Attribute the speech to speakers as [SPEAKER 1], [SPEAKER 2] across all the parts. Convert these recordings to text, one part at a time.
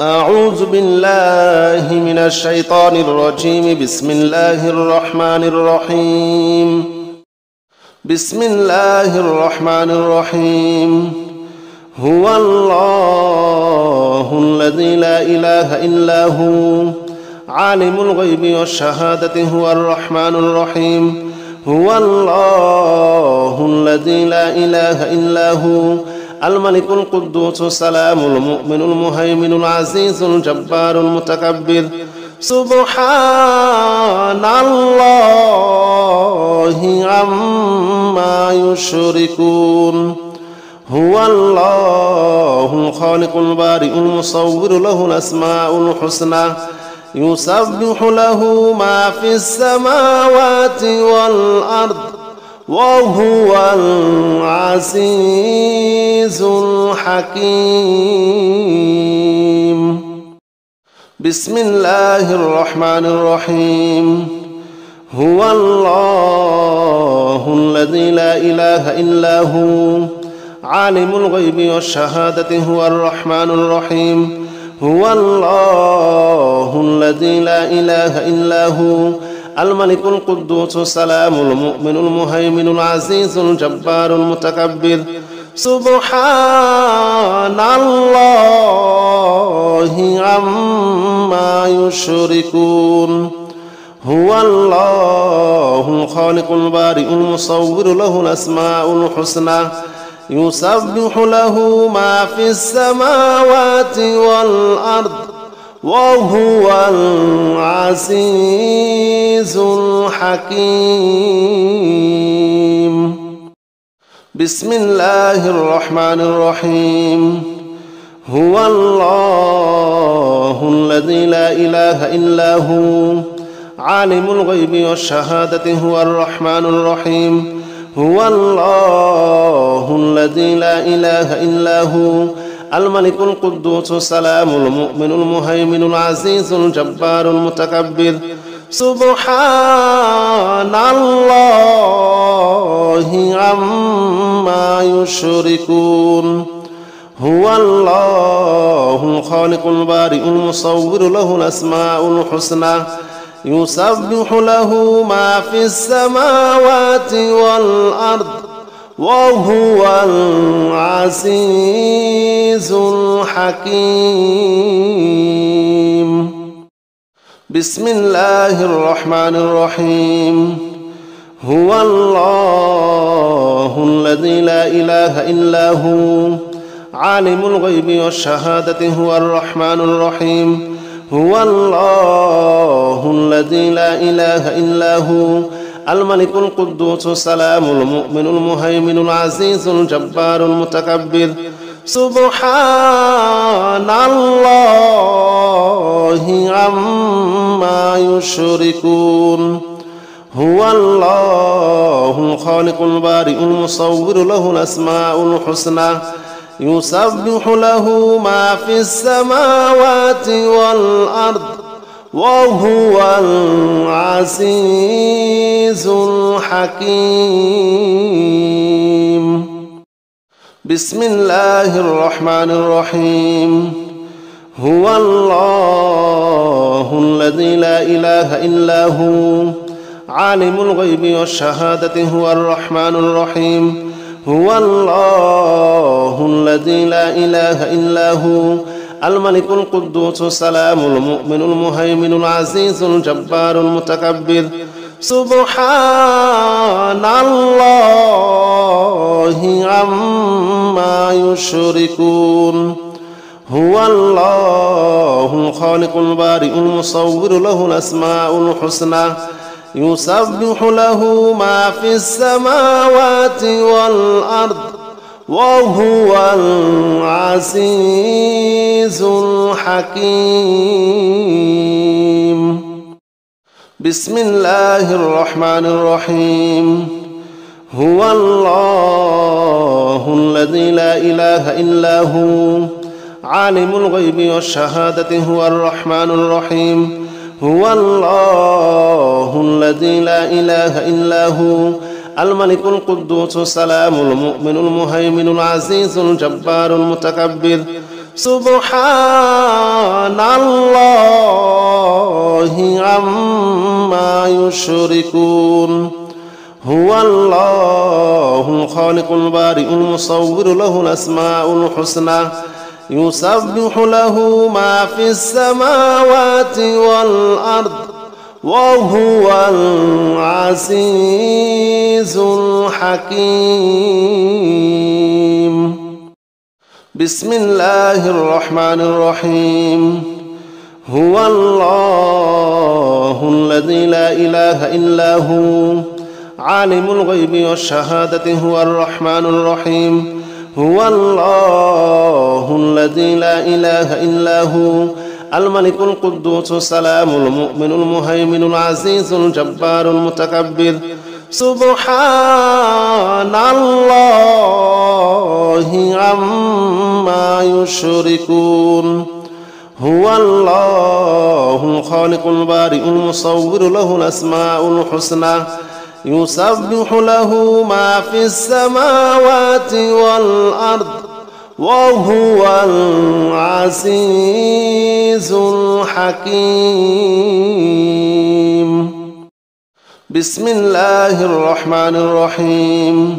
[SPEAKER 1] أعوذ بالله من الشيطان الرجيم. بسم الله الرحمن الرحيم. بسم الله الرحمن الرحيم. هو الله الذي لا إله إلا هو عالم الغيب والشهادة هو الرحمن الرحيم. هو الله الذي لا إله إلا هو الملك القدوس السلام المؤمن المهيمن العزيز الجبار المتكبر. سبحان الله عما يشركون. هو الله الخالق البارئ المصور له الأسماء الحسنى يسبح له ما في السماوات والأرض وهو العزيز الحكيم. بسم الله الرحمن الرحيم. هو الله الذي لا إله إلا هو عالم الغيب والشهادة هو الرحمن الرحيم. هو الله الذي لا إله إلا هو الملك القدوس السلام المؤمن المهيمن العزيز الجبار المتكبر. سبحان الله عما يشركون. هو الله الخالق البارئ المصور له الأسماء الحسنى يسبح له ما في السماوات والأرض وهو العزيز الحكيم. بسم الله الرحمن الرحيم. هو الله الذي لا إله إلا هو عالم الغيب والشهادة هو الرحمن الرحيم. هو الله الذي لا إله إلا هو الملك القدوس السلام المؤمن المهيمن العزيز الجبار المتكبر. سبحان الله عما يشركون. هو الله الخالق البارئ المصور له الأسماء الحسنى يسبح له ما في السماوات والأرض وهو العزيز الحكيم. بسم الله الرحمن الرحيم. هو الله الذي لا إله إلا هو عالم الغيب والشهادة هو الرحمن الرحيم. هو الله الذي لا إله إلا هو الملك القدوس السلام المؤمن المهيمن العزيز الجبار المتكبر. سبحان الله عما يشركون. هو الله الخالق البارئ المصور له الأسماء الحسنى يسبح له ما في السماوات والأرض وهو العزيز الحكيم. بسم الله الرحمن الرحيم. هو الله الذي لا إله إلا هو عالم الغيب والشهادة هو الرحمن الرحيم. هو الله الذي لا إله إلا هو الملك القدوس السلام المؤمن المهيمن العزيز الجبار المتكبر. سبحان الله عما يشركون. هو الله الخالق البارئ المصور له الأسماء الحسنى يسبح له ما في السماوات والأرض وهو العزيز الحكيم. بسم الله الرحمن الرحيم. هو الله الذي لا إله إلا هو عالم الغيب والشهادة هو الرحمن الرحيم. هو الله الذي لا إله إلا هو الملك القدوس السلام المؤمن المهيمن العزيز الجبار المتكبر. سبحان الله عما يشركون هو الله الخالق البارئ المصور له الأسماء الحسنى يسبح له ما في السماوات والأرض وهو العزيز الحكيم بسم الله الرحمن الرحيم هو الله الذي لا إله إلا هو عالم الغيب والشهادة هو الرحمن الرحيم هو الله الذي لا إله إلا هو الملك القدوس السلام المؤمن المهيمن العزيز الجبار المتكبر سبحان الله عما يشركون هو الله الخالق البارئ المصور له الأسماء الحسنى يسبح له ما في السماوات والأرض وهو العزيز الحكيم بسم الله الرحمن الرحيم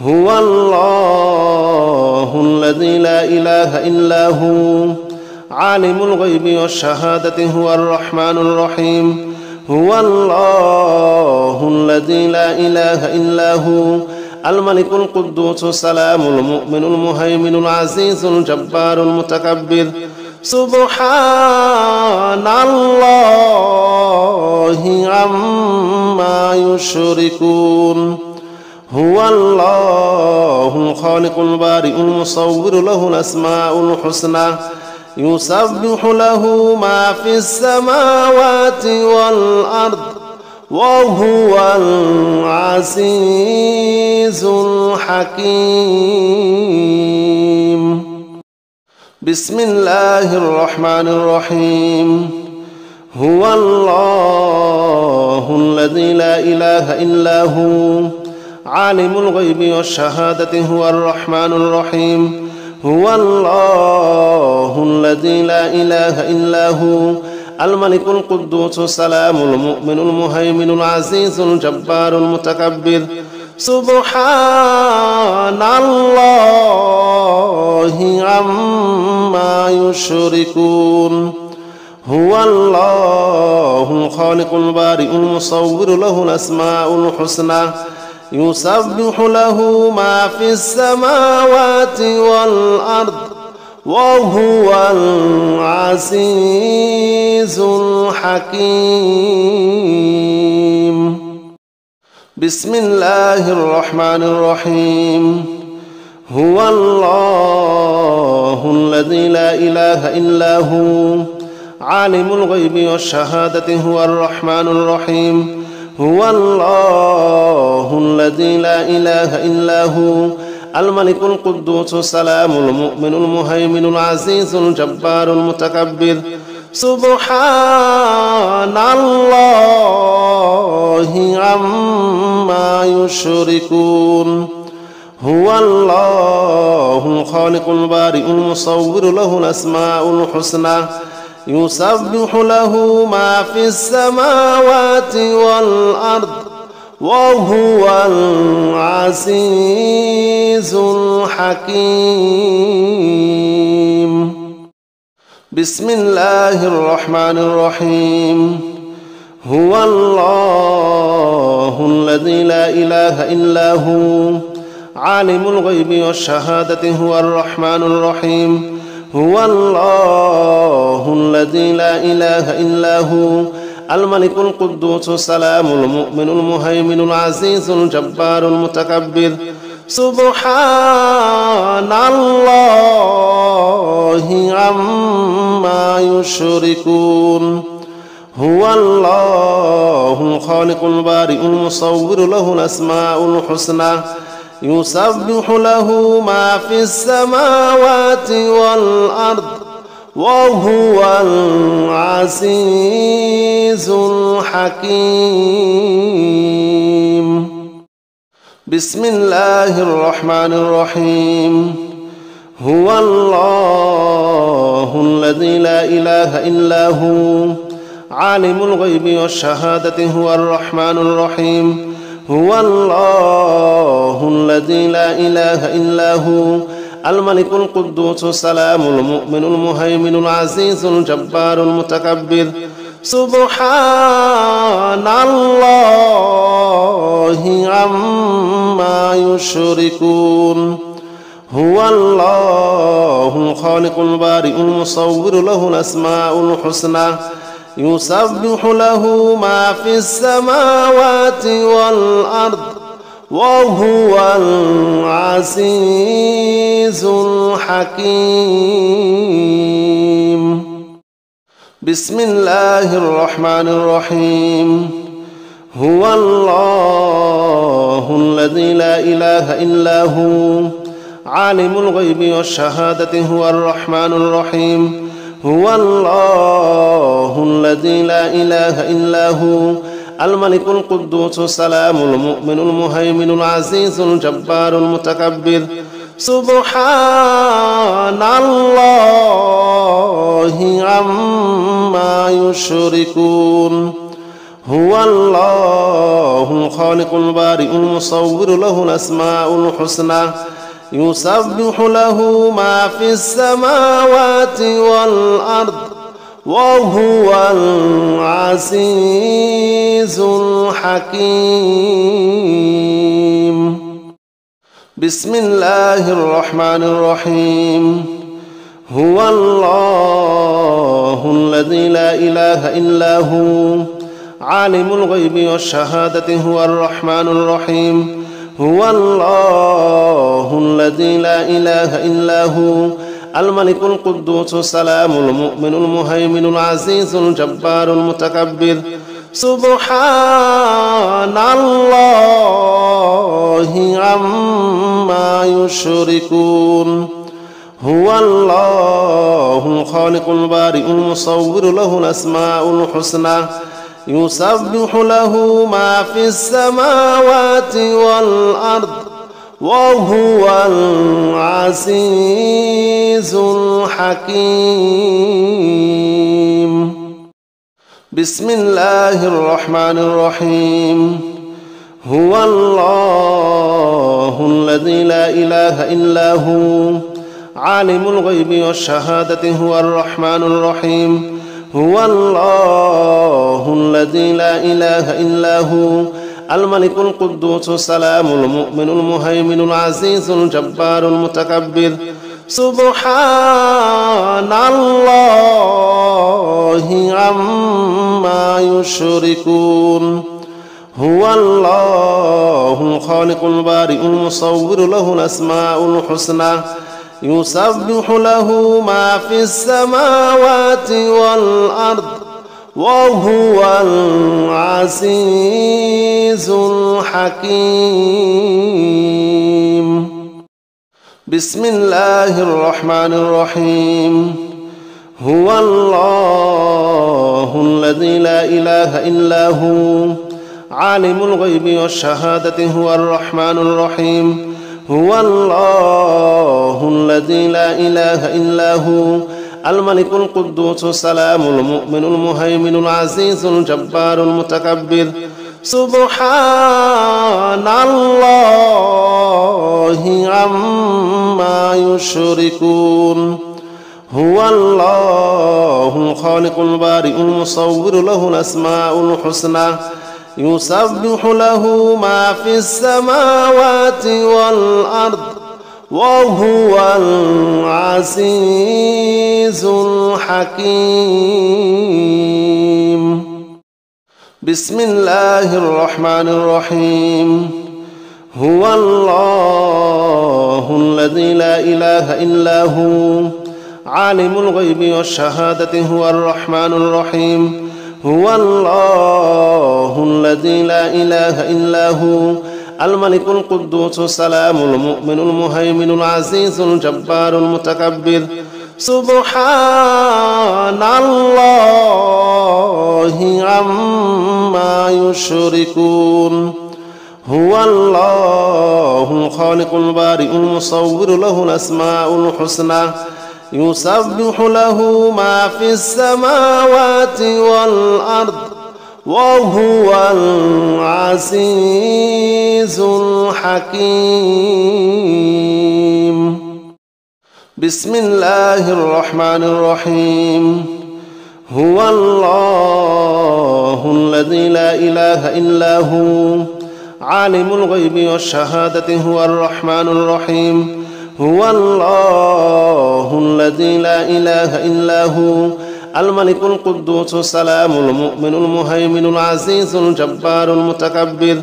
[SPEAKER 1] هو الله الذي لا إله إلا هو عالم الغيب والشهادة هو الرحمن الرحيم هو الله الذي لا إله إلا هو الملك القدوس السلام المؤمن المهيمن العزيز الجبار المتكبر سبحان الله عما يشركون هو الله الخالق البارئ المصور له الأسماء الحسنى يسبح له ما في السماوات والأرض وهو العزيز الحكيم بسم الله الرحمن الرحيم هو الله الذي لا إله إلا هو عالم الغيب والشهادة هو الرحمن الرحيم هو الله الذي لا إله إلا هو الملك القدوس السلام المؤمن المهيمن العزيز الجبار المتكبر سبحان الله عما يشركون هو الله الخالق البارئ المصور له الأسماء الحسنى يسبح له ما في السماوات والأرض وهو العزيز الحكيم بسم الله الرحمن الرحيم هو الله الذي لا إله إلا هو عالم الغيب والشهادة هو الرحمن الرحيم هو الله الذي لا إله إلا هو الملك القدوس السلام المؤمن المهيمن العزيز الجبار المتكبر سبحان الله عما يشركون هو الله الخالق البارئ المصور له الأسماء الحسنى يسبح له ما في السماوات والأرض وهو العزيز الحكيم بسم الله الرحمن الرحيم هو الله الذي لا إله إلا هو عالم الغيب والشهادة هو الرحمن الرحيم هو الله الذي لا إله إلا هو الملك القدوس السلام المؤمن المهيمن العزيز الجبار المتكبر سبحان الله عما يشركون هو الله الخالق البارئ المصور له الأسماء الحسنى يسبح له ما في السماوات والأرض وهو العزيز الحكيم بسم الله الرحمن الرحيم هو الله الذي لا إله إلا هو عالم الغيب والشهادة هو الرحمن الرحيم هو الله الذي لا إله إلا هو الملك القدوس السلام المؤمن المهيمن العزيز الجبار المتكبر سبحان الله عما يشركون هو الله خالق البارئ المصور له الأسماء الحسنى يسبح له ما في السماوات والأرض وهو العزيز الحكيم بسم الله الرحمن الرحيم هو الله الذي لا إله إلا هو عالم الغيب والشهادة هو الرحمن الرحيم هو الله الذي لا إله إلا هو الملك القدوس السلام المؤمن المهيمن العزيز الجبار المتكبر سبحان الله عما يشركون هو الله خالق البارئ المصور له الأسماء الحسنى يسبح له ما في السماوات والأرض وهو العزيز الحكيم بسم الله الرحمن الرحيم هو الله الذي لا إله إلا هو عالم الغيب والشهادة هو الرحمن الرحيم هو الله الذي لا إله إلا هو الملك القدوس السلام المؤمن المهيمن العزيز الجبار المتكبر سبحان الله عما يشركون هو الله خالق البارئ المصور له الأسماء الحسنى يسبح له ما في السماوات والأرض وهو العزيز الحكيم بسم الله الرحمن الرحيم هو الله الذي لا إله إلا هو عالم الغيب والشهادة هو الرحمن الرحيم هو الله الذي لا إله إلا هو الملك القدوس السلام المؤمن المهيمن العزيز الجبار المتكبر سبحان الله عما يشركون هو الله خالق البارئ المصور له الأسماء الحسنى يسبح له ما في السماوات والأرض وهو العزيز الحكيم بسم الله الرحمن الرحيم هو الله الذي لا إله إلا هو عالم الغيب والشهادة هو الرحمن الرحيم هو الله الذي لا إله إلا هو الملك القدوس السلام المؤمن المهيمن العزيز الجبار المتكبر سبحان الله عما يشركون هو الله خالق البارئ المصور له الأسماء الحسنى يسبح له ما في السماوات والأرض وهو العزيز الحكيم بسم الله الرحمن الرحيم هو الله الذي لا إله إلا هو عالم الغيب والشهادة هو الرحمن الرحيم هو الله الذي لا إله إلا هو الملك القدوس السلام المؤمن المهيمن العزيز الجبار المتكبر سبحان الله عما يشركون هو الله الخالق البارئ المصور له الأسماء الحسنى يسبح له ما في السماوات والأرض وهو العزيز الحكيم. بسم الله الرحمن الرحيم. هو الله الذي لا إله إلا هو عالم الغيب والشهادة هو الرحمن الرحيم. هو الله الذي لا إله إلا هو الملك القدوس السلام المؤمن المهيمن العزيز الجبار المتكبر.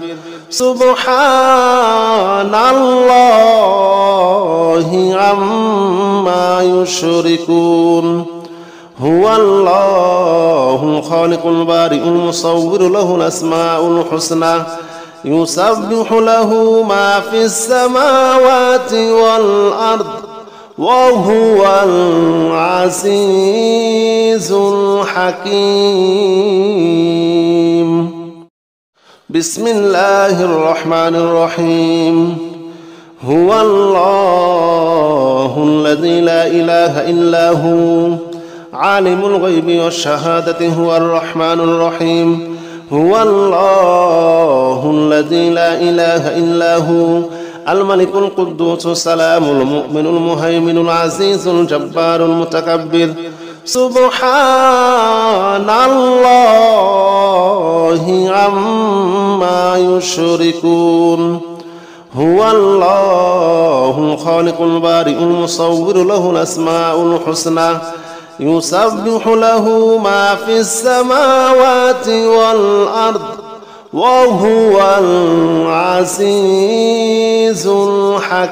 [SPEAKER 1] سبحان الله عما يشركون. هو الله الخالق البارئ المصور له الأسماء الحسنى يسبح له ما في السماوات والأرض وهو العزيز الحكيم. بسم الله الرحمن الرحيم. هو الله الذي لا إله إلا هو عالم الغيب والشهادة هو الرحمن الرحيم. هو الله الذي لا إله إلا هو الملك القدوس السلام المؤمن المهيمن العزيز الجبار المتكبر. سبحان الله عما يشركون. هو الله الخالق البارئ المصور له الأسماء الحسنى يسبح له ما في السماوات والأرض وهو العزيز الحكيم.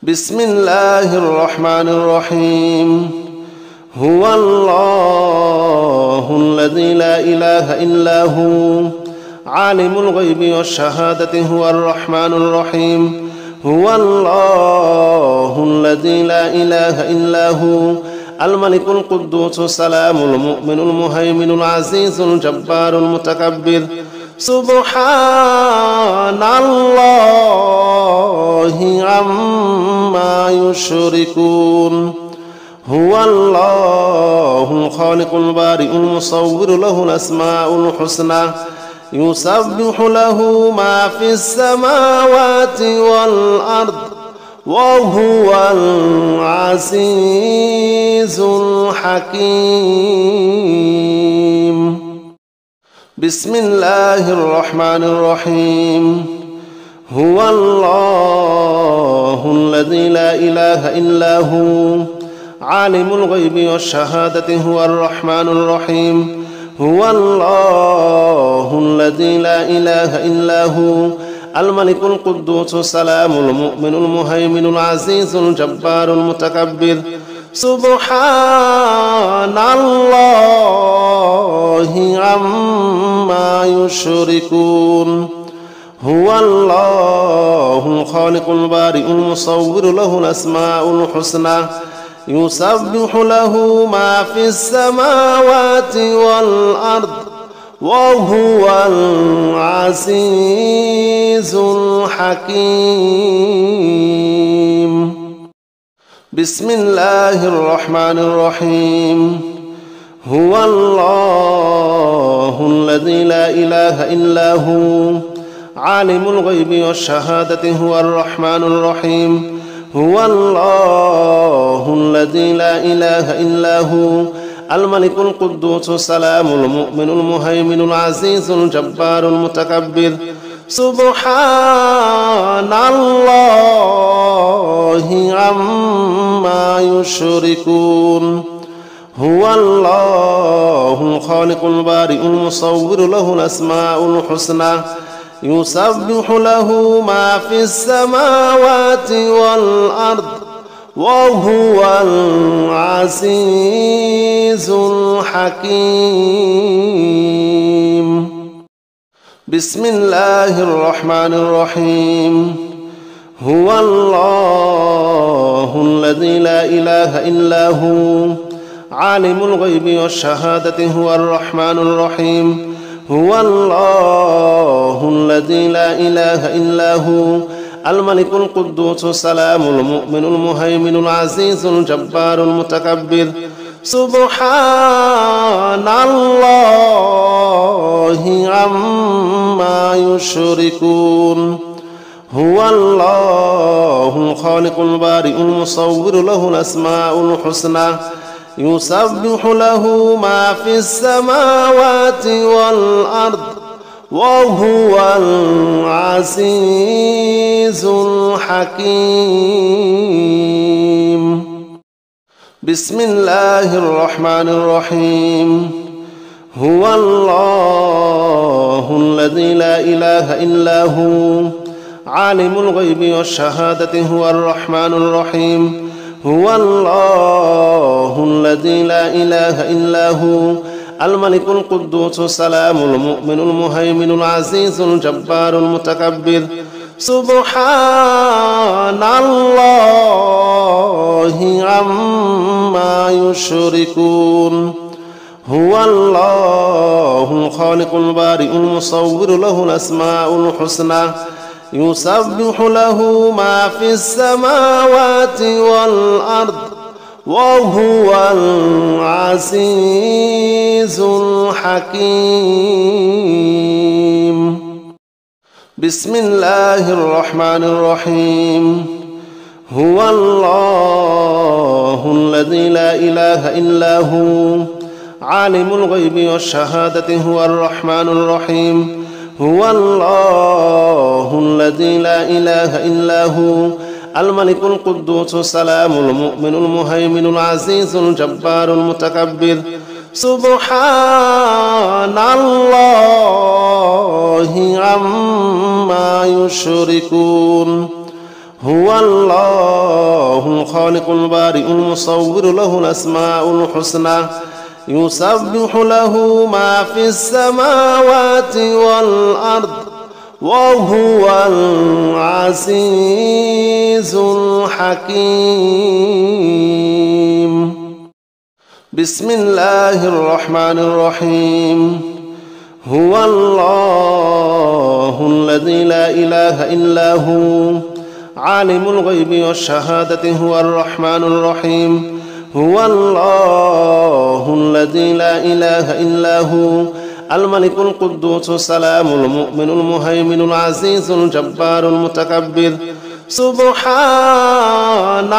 [SPEAKER 1] بسم الله الرحمن الرحيم. هو الله الذي لا إله إلا هو عالم الغيب والشهادة هو الرحمن الرحيم. هو الله الذي لا إله إلا هو الملك القدوس السلام المؤمن المهيمن العزيز الجبار المتكبر. سبحان الله عما يشركون. هو الله الخالق البارئ المصور له الأسماء الحسنى يسبح له ما في السماوات والأرض وهو العزيز الحكيم. بسم الله الرحمن الرحيم. هو الله الذي لا إله إلا هو عالم الغيب والشهادة هو الرحمن الرحيم. هو الله الذي لا إله إلا هو الملك القدوس السلام المؤمن المهيمن العزيز الجبار المتكبر. سبحان الله عما يشركون. هو الله الخالق البارئ المصور له الأسماء الحسنى يسبح له ما في السماوات والأرض وهو العزيز الحكيم. بسم الله الرحمن الرحيم. هو الله الذي لا إله إلا هو عالم الغيب والشهادة هو الرحمن الرحيم. هو الله الذي لا إله إلا هو الملك القدوس السلام المؤمن المهيمن العزيز الجبار المتكبر. سبحان الله عما يشركون. هو الله الخالق البارئ المصور له الأسماء الحسنى يسبح له ما في السماوات والأرض وهو العزيز الحكيم. بسم الله الرحمن الرحيم. هو الله الذي لا إله إلا هو عالم الغيب والشهادة هو الرحمن الرحيم. هو الله الذي لا إله إلا هو الملك القدوس السلام المؤمن المهيمن العزيز الجبار المتكبر سبحان الله عما يشركون هو الله الخالق البارئ المصور له الأسماء الحسنى يسبح له ما في السماوات والأرض وهو العزيز الحكيم بسم الله الرحمن الرحيم هو الله الذي لا إله إلا هو عالم الغيب والشهادة هو الرحمن الرحيم هو الله الذي لا إله إلا هو الملك القدوس السلام المؤمن المهيمن العزيز الجبار المتكبر سبحان الله عما يشركون هو الله الخالق البارئ المصور له الأسماء الحسنى يسبح له ما في السماوات والأرض وهو العزيز الحكيم بسم الله الرحمن الرحيم هو الله الذي لا إله إلا هو عالم الغيب والشهادة هو الرحمن الرحيم هو الله الذي لا إله إلا هو الملك القدوس السلام المؤمن المهيمن العزيز الجبار المتكبر سبحان الله عما يشركون هو الله الخالق البارئ المصور له الأسماء الحسنى يسبح له ما في السماوات والأرض وهو العزيز الحكيم بسم الله الرحمن الرحيم هو الله الذي لا إله إلا هو عالم الغيب والشهادة هو الرحمن الرحيم هو الله الذي لا إله إلا هو الملك القدوس السلام المؤمن المهيمن العزيز الجبار المتكبر سبحان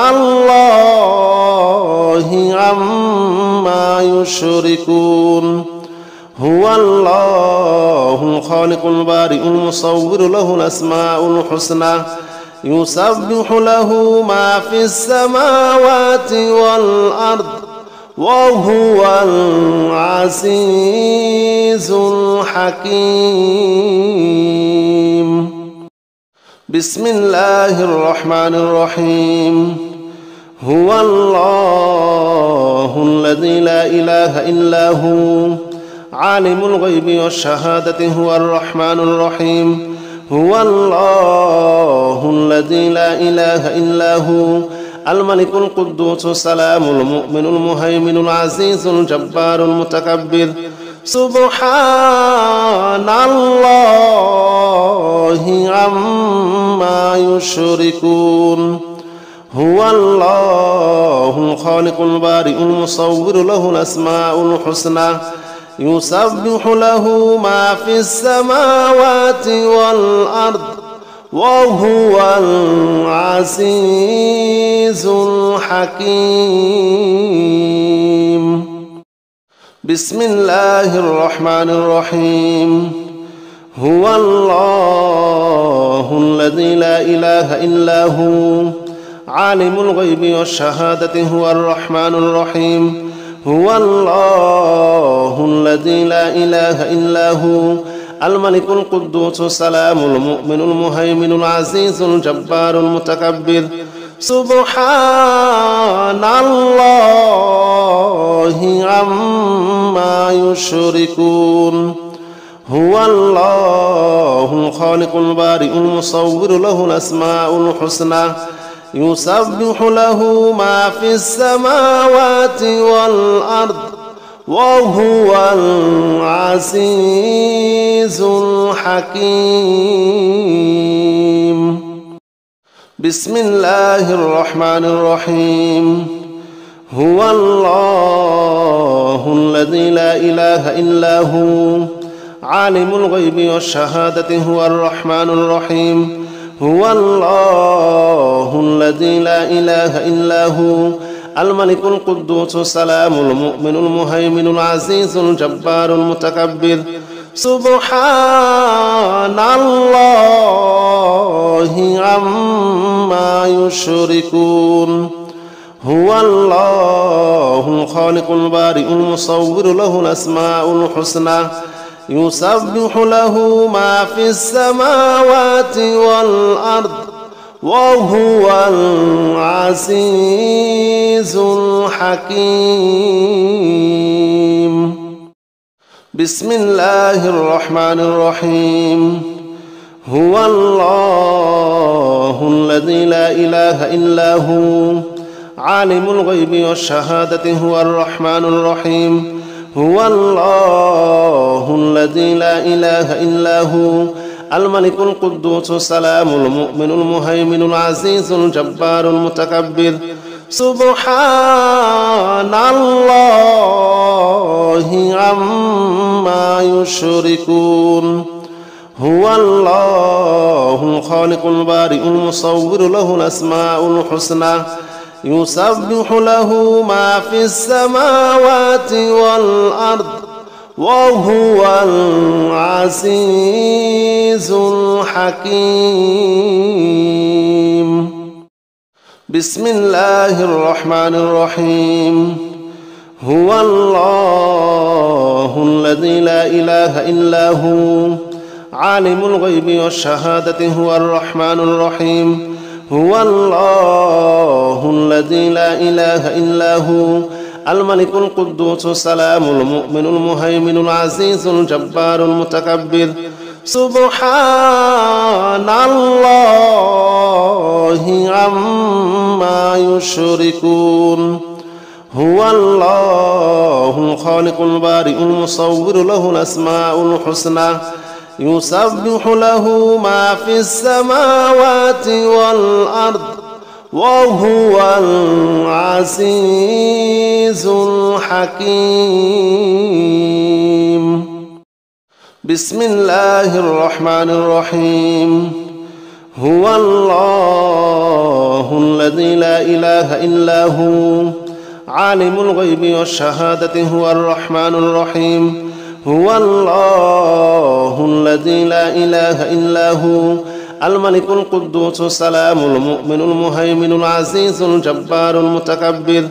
[SPEAKER 1] الله عما يشركون هو الله الخالق البارئ المصور له الأسماء الحسنى يسبح له ما في السماوات والأرض وهو العزيز الحكيم بسم الله الرحمن الرحيم هو الله الذي لا إله إلا هو عالم الغيب والشهادة هو الرحمن الرحيم هو الله الذي لا إله إلا هو الملك القدوس السلام المؤمن المهيمن العزيز الجبار المتكبر سبحان الله عما يشركون هو الله الخالق البارئ المصور له الأسماء الحسنى يسبح له ما في السماوات والأرض وهو العزيز الحكيم بسم الله الرحمن الرحيم هو الله الذي لا إله إلا هو عالم الغيب والشهادة هو الرحمن الرحيم هو الله الذي لا إله إلا هو الملك القدوس السلام المؤمن المهيمن العزيز الجبار المتكبر سبحان الله عما يشركون هو الله الخالق البارئ المصور له الأسماء الحسنى يسبح له ما في السماوات والأرض وهو العزيز الحكيم. بسم الله الرحمن الرحيم. هو الله الذي لا إله إلا هو عالم الغيب والشهادة هو الرحمن الرحيم. هو الله الذي لا إله إلا هو الملك القدوس السلام المؤمن المهيمن العزيز الجبار المتكبر. سبحان الله عما يشركون. هو الله الخالق البارئ المصور له الأسماء الحسنى يسبح له ما في السماوات والأرض وهو العزيز الحكيم. بسم الله الرحمن الرحيم. هو الله الذي لا إله إلا هو عالم الغيب والشهادة هو الرحمن الرحيم. هو الله الذي لا إله إلا هو الملك القدوس السلام المؤمن المهيمن العزيز الجبار المتكبر. سبحان الله عما يشركون. هو الله الخالق البارئ المصور له الأسماء الحسنى يسبح له ما في السماوات والأرض وهو العزيز الحكيم. بسم الله الرحمن الرحيم. هو الله الذي لا إله إلا هو عالم الغيب والشهادة هو الرحمن الرحيم. هو الله الذي لا إله إلا هو الملك القدوس السلام المؤمن المهيمن العزيز الجبار المتكبر. سبحان الله عما يشركون. هو الله الخالق البارئ المصور له الأسماء الحسنى يسبح له ما في السماوات والأرض وهو العزيز الحكيم. بسم الله الرحمن الرحيم. هو الله الذي لا إله إلا هو عالم الغيب والشهادة هو الرحمن الرحيم. هو الله الذي لا إله إلا هو الملك القدوس السلام المؤمن المهيمن العزيز الجبار المتكبر.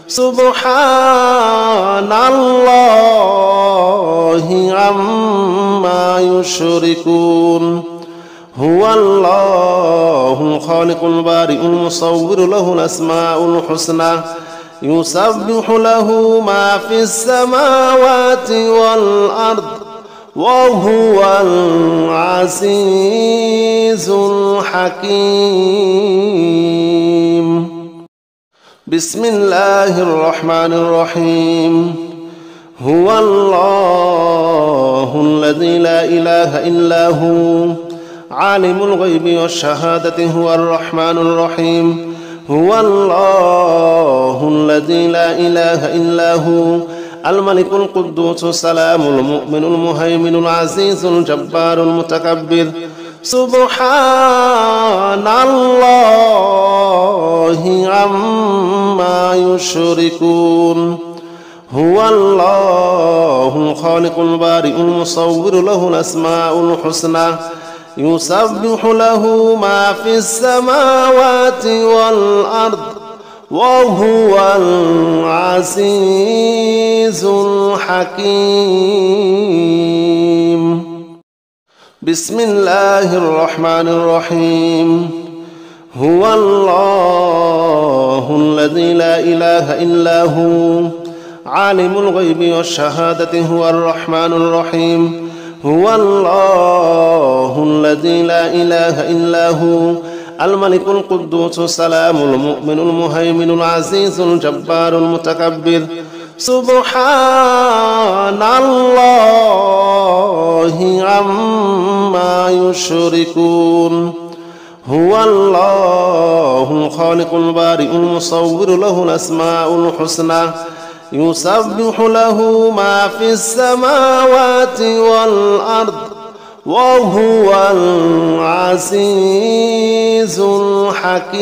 [SPEAKER 1] سبحان الله عما يشركون. هو الله الخالق البارئ المصور له الأسماء الحسنى يسبح له ما في السماوات والأرض وهو العزيز الحكيم. بسم الله الرحمن الرحيم. هو الله الذي لا إله إلا هو عالم الغيب والشهادة هو الرحمن الرحيم. هو الله الذي لا إله إلا هو الملك القدوس السلام المؤمن المهيمن العزيز الجبار المتكبر. سبحان الله عما يشركون. هو الله الخالق البارئ المصور له الأسماء الحسنى يسبح له ما في السماوات والأرض وهو العزيز الحكيم. بسم الله الرحمن الرحيم. هو الله الذي لا إله إلا هو عالم الغيب والشهادة هو الرحمن الرحيم. هو الله الذي لا إله إلا هو الملك القدوس السلام المؤمن المهيمن العزيز الجبار المتكبر. سبحان الله عما يشركون هو الله الخالق البارئ المصور له الأسماء الحسنى يسبح له ما في السماوات والأرض وهو العزيز الحكيم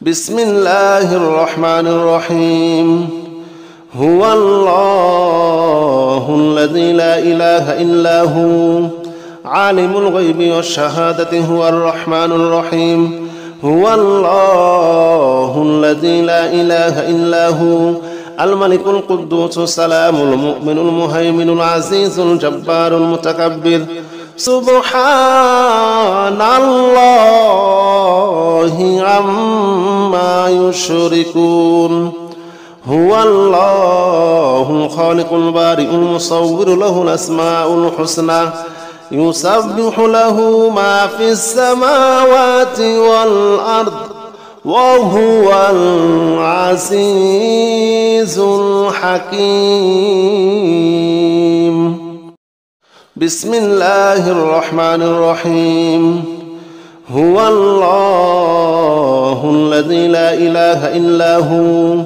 [SPEAKER 1] بسم الله الرحمن الرحيم هو الله الذي لا إله إلا هو عالم الغيب والشهادة هو الرحمن الرحيم هو الله الذي لا إله إلا هو الملك القدوس السلام المؤمن المهيمن العزيز الجبار المتكبر سبحان الله عما يشركون هو الله الخالق البارئ المصور له الأسماء الحسنى يسبح له ما في السماوات والأرض وهو العزيز الحكيم بسم الله الرحمن الرحيم هو الله الذي لا إله إلا هو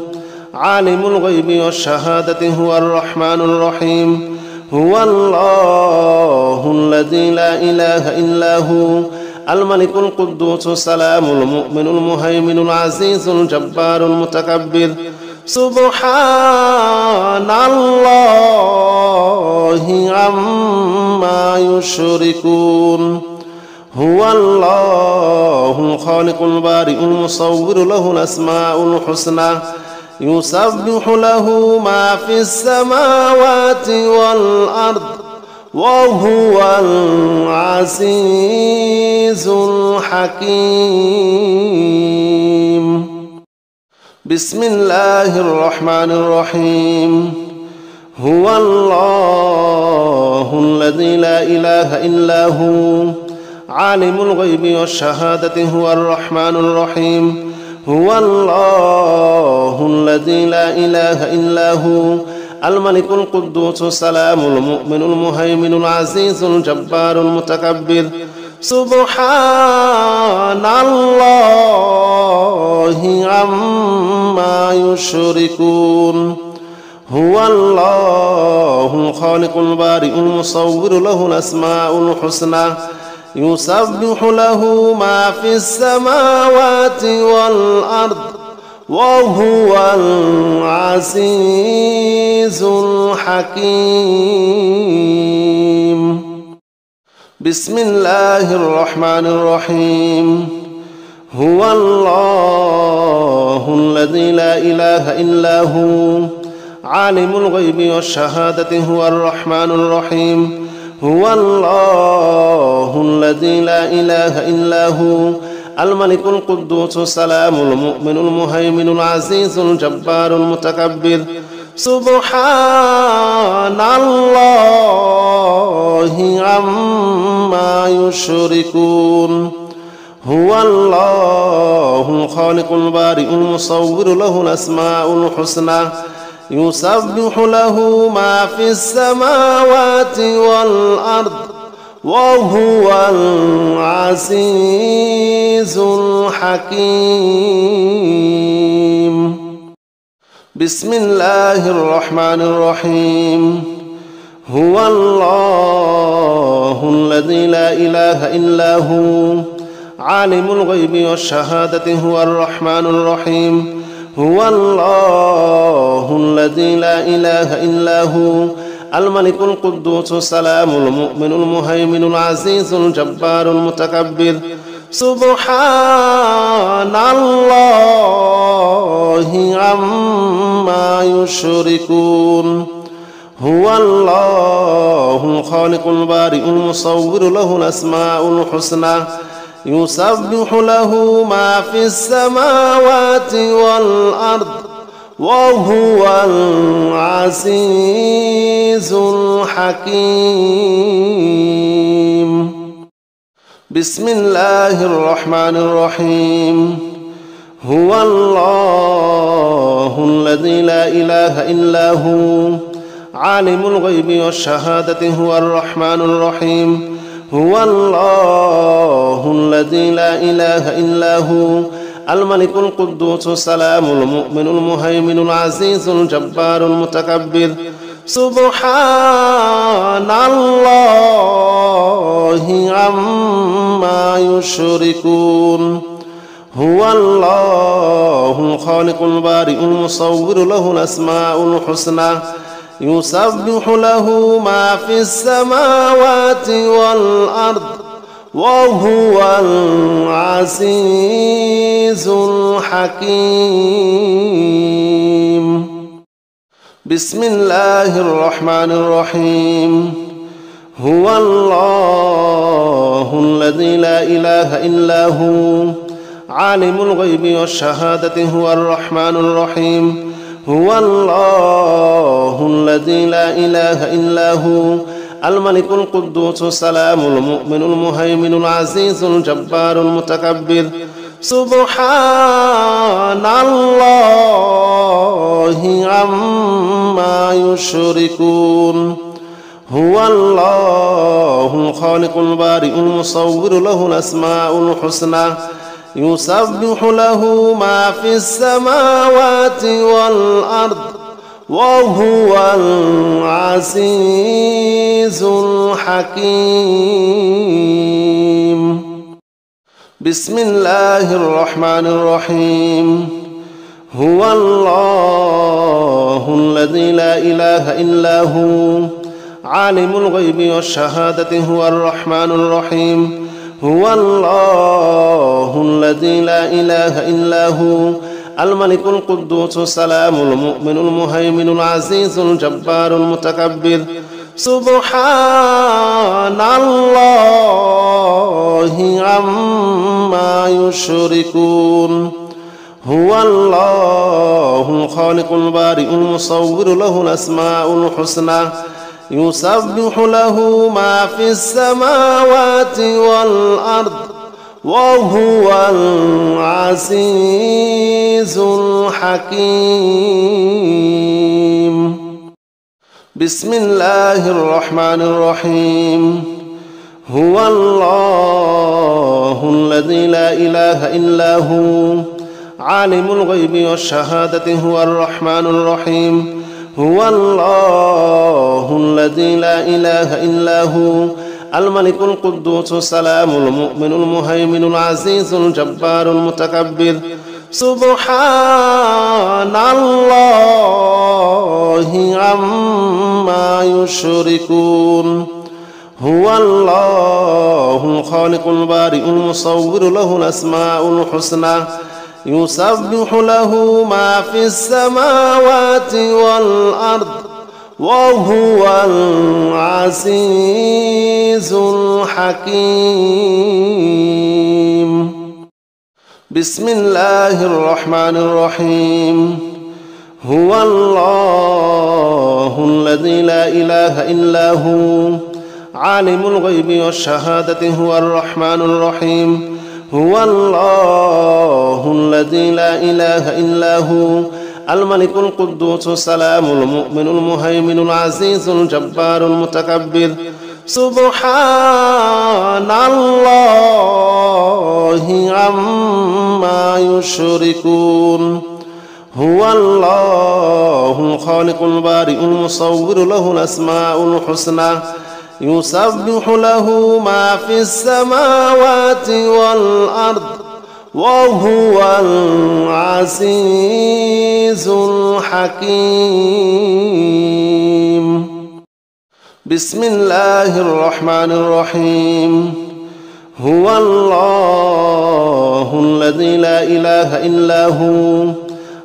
[SPEAKER 1] عالم الغيب والشهادة هو الرحمن الرحيم هو الله الذي لا إله إلا هو الملك القدوس السلام المؤمن المهيمن العزيز الجبار المتكبر سبحان الله عما يشركون هو الله الخالق البارئ المصور له الأسماء الحسنى يسبح له ما في السماوات والأرض وهو العزيز الحكيم بسم الله الرحمن الرحيم هو الله الذي لا إله إلا هو عالم الغيب والشهادة هو الرحمن الرحيم هو الله الذي لا إله إلا هو الملك القدوس السلام المؤمن المهيمن العزيز الجبار المتكبر سبحان الله عما يشركون هو الله الخالق البارئ المصور له الأسماء الحسنى يسبح له ما في السماوات والأرض وهو العزيز الحكيم بسم الله الرحمن الرحيم هو الله الذي لا إله إلا هو عالم الغيب والشهادة هو الرحمن الرحيم هو الله الذي لا إله إلا هو الملك القدوس السلام المؤمن المهيمن العزيز الجبار المتكبر سبحان الله عما يشركون هو الله الخالق البارئ المصور له الأسماء الحسنى يسبح له ما في السماوات والأرض وهو العزيز الحكيم بسم الله الرحمن الرحيم هو الله الذي لا إله إلا هو عالم الغيب والشهادة هو الرحمن الرحيم هو الله الذي لا إله إلا هو الملك القدوس السلام المؤمن المهيمن العزيز الجبار المتكبر سبحان الله عما يشركون هو الله الخالق البارئ المصور له الأسماء الحسنى يسبح له ما في السماوات والأرض وهو العزيز الحكيم بسم الله الرحمن الرحيم هو الله إله إلا هو عالم الغيب والشهادة هو الرحمن الرحيم هو الله الذي لا إله إلا هو الملك القدوس السلام المؤمن المهيمن العزيز الجبار المتكبر سبحان الله عما يشركون هو الله الخالق البارئ المصور له الأسماء الحسنى يسبح له ما في السماوات والأرض وهو العزيز الحكيم بسم الله الرحمن الرحيم هو الله الذي لا إله إلا هو عالم الغيب والشهادة هو الرحمن الرحيم هو الله الذي لا إله إلا هو الملك القدوس السلام المؤمن المهيمن العزيز الجبار المتكبر سبحان الله عما يشركون هو الله الخالق البارئ المصور له الأسماء الحسنى يسبح له ما في السماوات والأرض وهو العزيز الحكيم بسم الله الرحمن الرحيم هو الله الذي لا إله إلا هو عالم الغيب والشهادة هو الرحمن الرحيم هو الله الذي لا إله إلا هو الملك القدوس السلام المؤمن المهيمن العزيز الجبار المتكبر سبحان الله عما يشركون هو الله الخالق البارئ المصور له الأسماء الحسنى يسبح له ما في السماوات والأرض وهو العزيز الحكيم بسم الله الرحمن الرحيم هو الله الذي لا إله إلا هو عالم الغيب والشهادة هو الرحمن الرحيم هو الله الذي لا إله إلا هو الملك القدوس السلام المؤمن المهيمن العزيز الجبار المتكبر سبحان الله عما يشركون هو الله الخالق البارئ المصور له الأسماء الحسنى يسبح له ما في السماوات والأرض وهو العزيز الحكيم بسم الله الرحمن الرحيم هو الله الذي لا إله إلا هو عالم الغيب والشهادة هو الرحمن الرحيم هو الله الذي لا إله إلا هو الملك القدوس السلام المؤمن المهيمن العزيز الجبار المتكبر سبحان الله عما يشركون هو الله الخالق البارئ المصور له الأسماء الحسنى يسبح له ما في السماوات والأرض وهو العزيز الحكيم بسم الله الرحمن الرحيم هو الله الذي لا إله إلا هو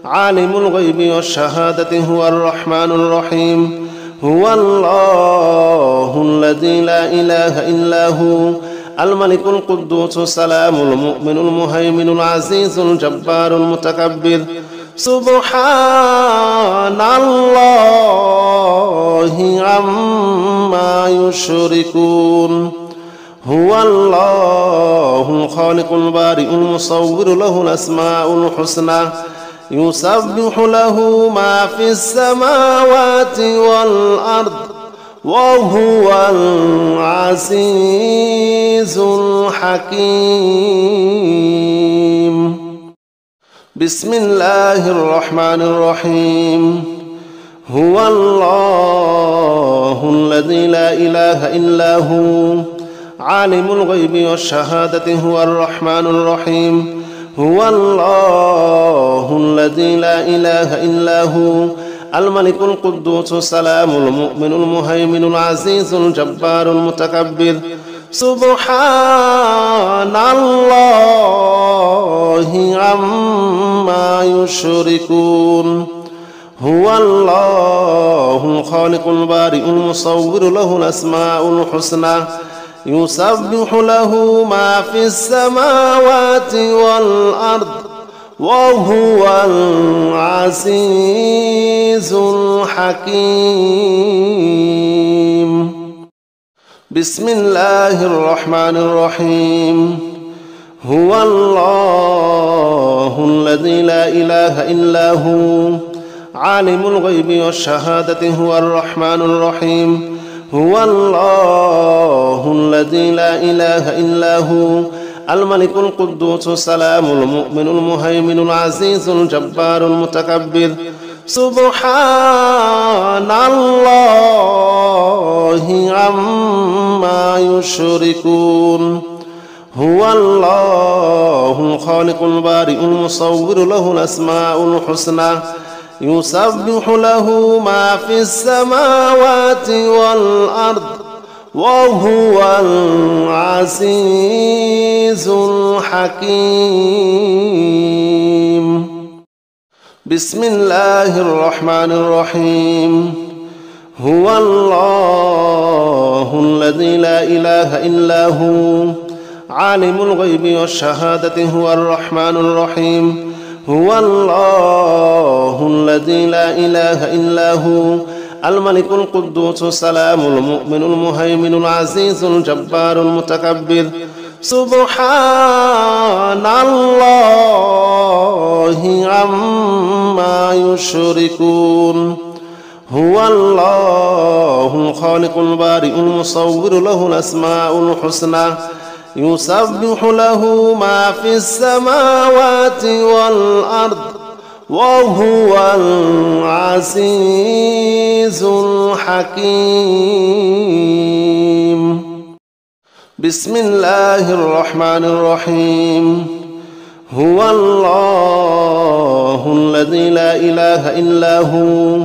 [SPEAKER 1] عالم الغيب والشهادة هو الرحمن الرحيم هو الله الذي لا إله إلا هو الملك القدوس السلام المؤمن المهيمن العزيز الجبار المتكبر سبحان الله عما يشركون هو الله الخالق البارئ المصور له الأسماء الحسنى يسبح له ما في السماوات والأرض وهو العزيز الحكيم. بسم الله الرحمن الرحيم. هو الله الذي لا إله إلا هو عالم الغيب والشهادة هو الرحمن الرحيم. هو الله الذي لا إله إلا هو الملك القدوس السلام المؤمن المهيمن العزيز الجبار المتكبر. سبحان الله عما يشركون. هو الله الخالق البارئ المصور له الأسماء الحسنى يسبح له ما في السماوات والأرض وهو العزيز الحكيم. بسم الله الرحمن الرحيم. هو الله الذي لا إله إلا هو عالم الغيب والشهادة هو الرحمن الرحيم. هو الله الذي لا إله إلا هو الملك القدوس السلام المؤمن المهيمن العزيز الجبار المتكبر. سبحان الله عما يشركون. هو الله الخالق البارئ المصور له الأسماء الحسنى يسبح له ما في السماوات والأرض وهو العزيز الحكيم. بسم الله الرحمن الرحيم. هو الله الذي لا إله إلا هو عالم الغيب والشهادة هو الرحمن الرحيم. هو الله الذي لا إله إلا هو الملك القدوس السلام المؤمن المهيمن العزيز الجبار المتكبر. سبحان الله عما يشركون. هو الله الخالق البارئ المصور له الأسماء الحسنى يسبح له ما في السماوات والأرض وهو العزيز الحكيم. بسم الله الرحمن الرحيم. هو الله الذي لا إله إلا هو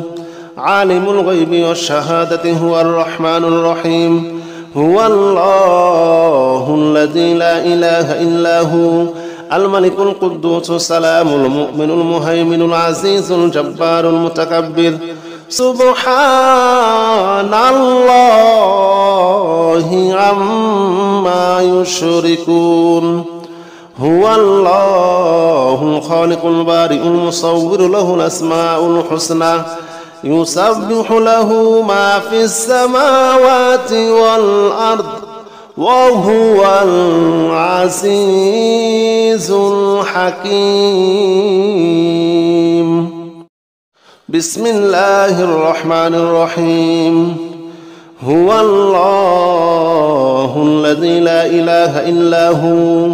[SPEAKER 1] عالم الغيب والشهادة هو الرحمن الرحيم. هو الله الذي لا إله إلا هو الملك القدوس السلام المؤمن المهيمن العزيز الجبار المتكبر. سبحان الله عما يشركون. هو الله الخالق البارئ المصور له الأسماء الحسنى يسبح له ما في السماوات والأرض وهو العزيز الحكيم. بسم الله الرحمن الرحيم. هو الله الذي لا إله إلا هو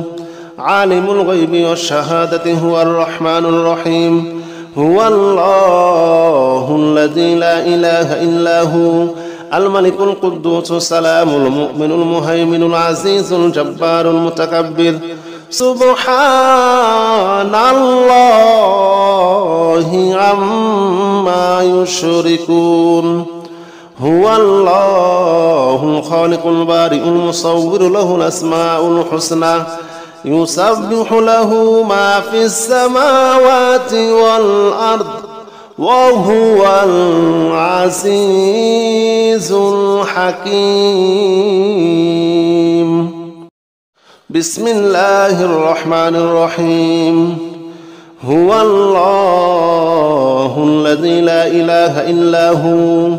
[SPEAKER 1] عالم الغيب والشهادة هو الرحمن الرحيم. هو الله الذي لا إله إلا هو الملك القدوس السلام المؤمن المهيمن العزيز الجبار المتكبر. سبحان الله عما يشركون. هو الله الخالق البارئ المصور له الأسماء الحسنى يسبح له ما في السماوات والأرض وهو العزيز الحكيم. بسم الله الرحمن الرحيم. هو الله الذي لا إله إلا هو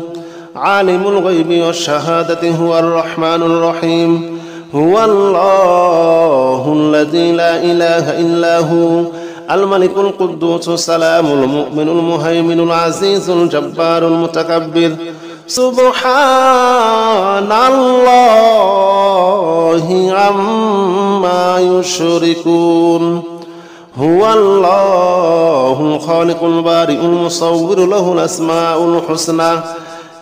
[SPEAKER 1] عالم الغيب والشهادة هو الرحمن الرحيم. هو الله الذي لا إله إلا هو الملك القدوس السلام المؤمن المهيمن العزيز الجبار المتكبر سبحان الله عما يشركون هو الله الخالق البارئ المصور له الأسماء الحسنى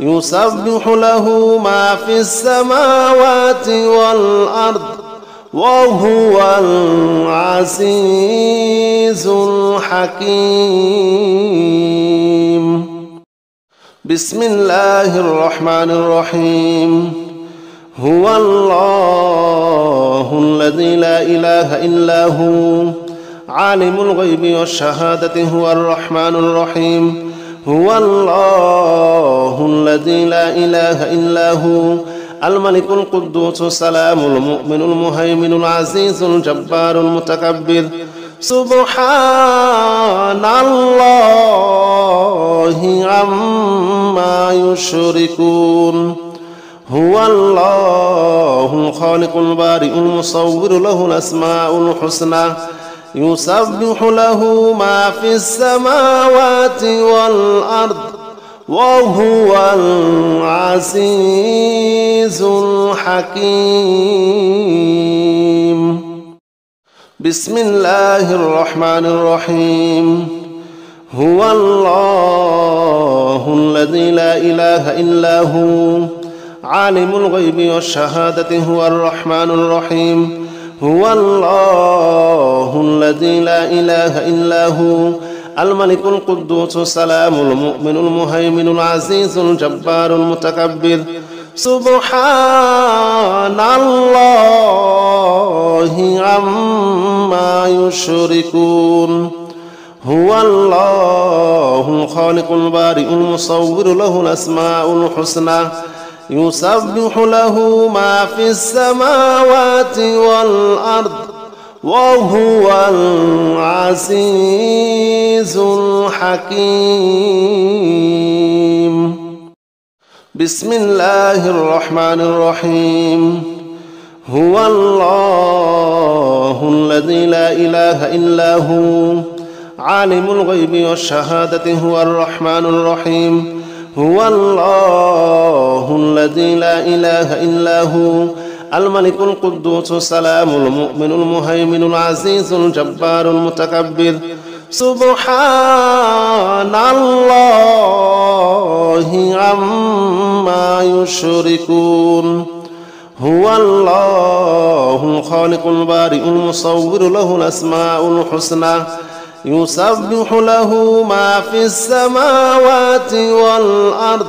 [SPEAKER 1] يسبح له ما في السماوات والأرض وهو العزيز الحكيم بسم الله الرحمن الرحيم هو الله الذي لا إله إلا هو عالم الغيب والشهادة هو الرحمن الرحيم هو الله الذي لا إله إلا هو الملك القدوس السلام المؤمن المهيمن العزيز الجبار المتكبر سبحان الله عما يشركون هو الله الخالق البارئ المصور له الأسماء الحسنى يسبح له ما في السماوات والأرض وهو العزيز الحكيم بسم الله الرحمن الرحيم هو الله الذي لا إله إلا هو عالم الغيب والشهادة هو الرحمن الرحيم هو الله الذي لا إله إلا هو الملك القدوس السلام المؤمن المهيمن العزيز الجبار المتكبر سبحان الله عما يشركون هو الله الخالق البارئ المصور له الأسماء الحسنى يسبح له ما في السماوات والأرض وهو العزيز الحكيم بسم الله الرحمن الرحيم هو الله الذي لا إله إلا هو عالم الغيب والشهادة هو الرحمن الرحيم هو الله الذي لا إله إلا هو الملك القدوس السلام المؤمن المهيمن العزيز الجبار المتكبر سبحان الله عما يشركون هو الله الخالق البارئ المصور له الأسماء الحسنى يسبح له ما في السماوات والأرض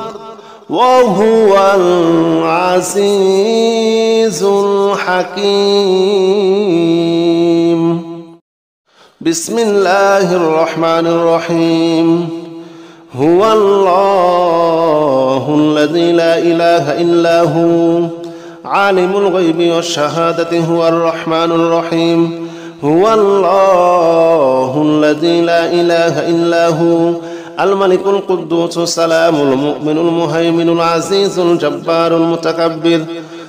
[SPEAKER 1] وهو العزيز الحكيم بسم الله الرحمن الرحيم هو الله الذي لا إله إلا هو عالم الغيب والشهادة هو الرحمن الرحيم هو الله الذي لا إله إلا هو الملك القدوس السلام المؤمن المهيمن العزيز الجبار المتكبر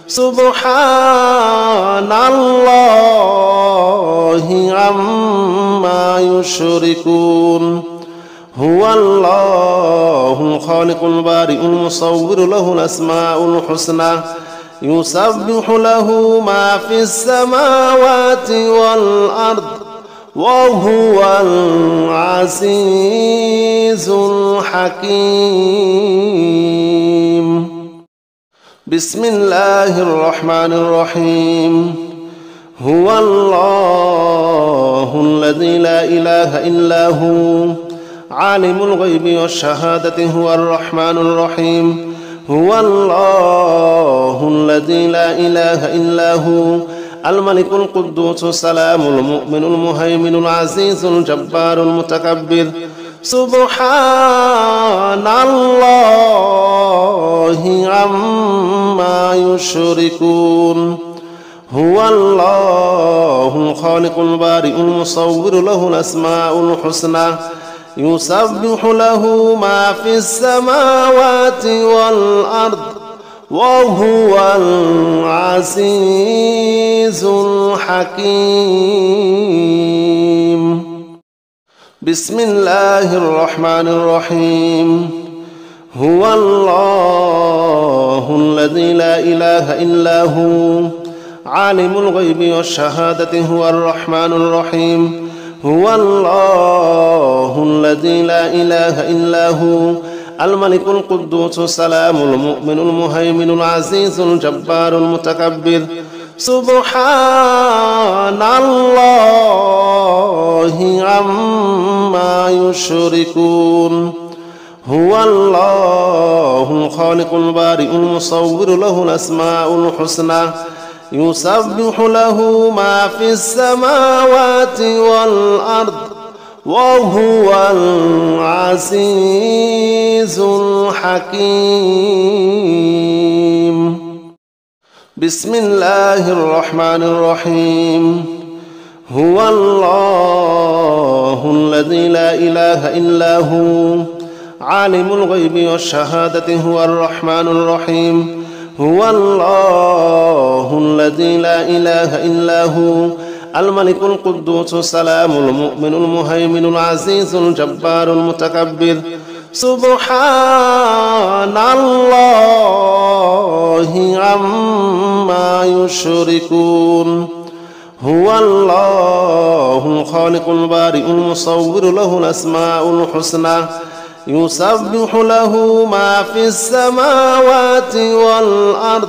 [SPEAKER 1] سبحان الله عما يشركون هو الله الخالق البارئ المصور له الأسماء الحسنى يسبح له ما في السماوات والأرض وهو العزيز الحكيم بسم الله الرحمن الرحيم هو الله الذي لا إله إلا هو عالم الغيب والشهادة هو الرحمن الرحيم هو الله الذي لا إله إلا هو الملك القدوس السلام المؤمن المهيمن العزيز الجبار المتكبر سبحان الله عما يشركون هو الله الخالق البارئ المصور له الأسماء الحسنى يسبح له ما في السماوات والأرض وهو العزيز الحكيم بسم الله الرحمن الرحيم هو الله الذي لا إله إلا هو عالم الغيب والشهادة هو الرحمن الرحيم هو الله الذي لا إله إلا هو الملك القدوس السلام المؤمن المهيمن العزيز الجبار المتكبر سبحان الله عما يشركون هو الله الخالق البارئ المصور له الأسماء الحسنى يسبح له ما في السماوات والأرض وهو العزيز الحكيم بسم الله الرحمن الرحيم هو الله الذي لا إله إلا هو عالم الغيب والشهادة هو الرحمن الرحيم هو الله الذي لا إله إلا هو الملك القدوس السلام المؤمن المهيمن العزيز الجبار المتكبر سبحان الله عما يشركون هو الله الخالق البارئ المصور له الأسماء الحسنى يسبح له ما في السماوات والأرض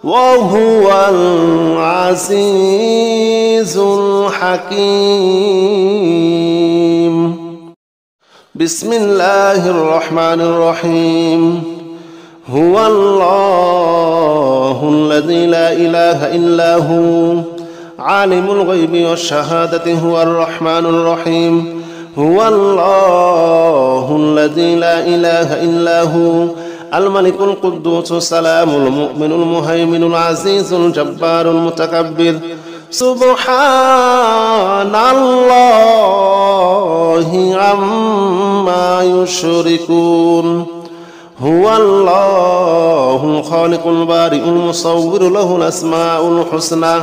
[SPEAKER 1] وهو العزيز الحكيم بسم الله الرحمن الرحيم هو الله الذي لا إله إلا هو عالم الغيب والشهادة هو الرحمن الرحيم هو الله الذي لا إله إلا هو الملك القدوس السلام المؤمن المهيمن العزيز الجبار المتكبر سبحان الله عما يشركون هو الله الخالق البارئ المصور له الأسماء الحسنى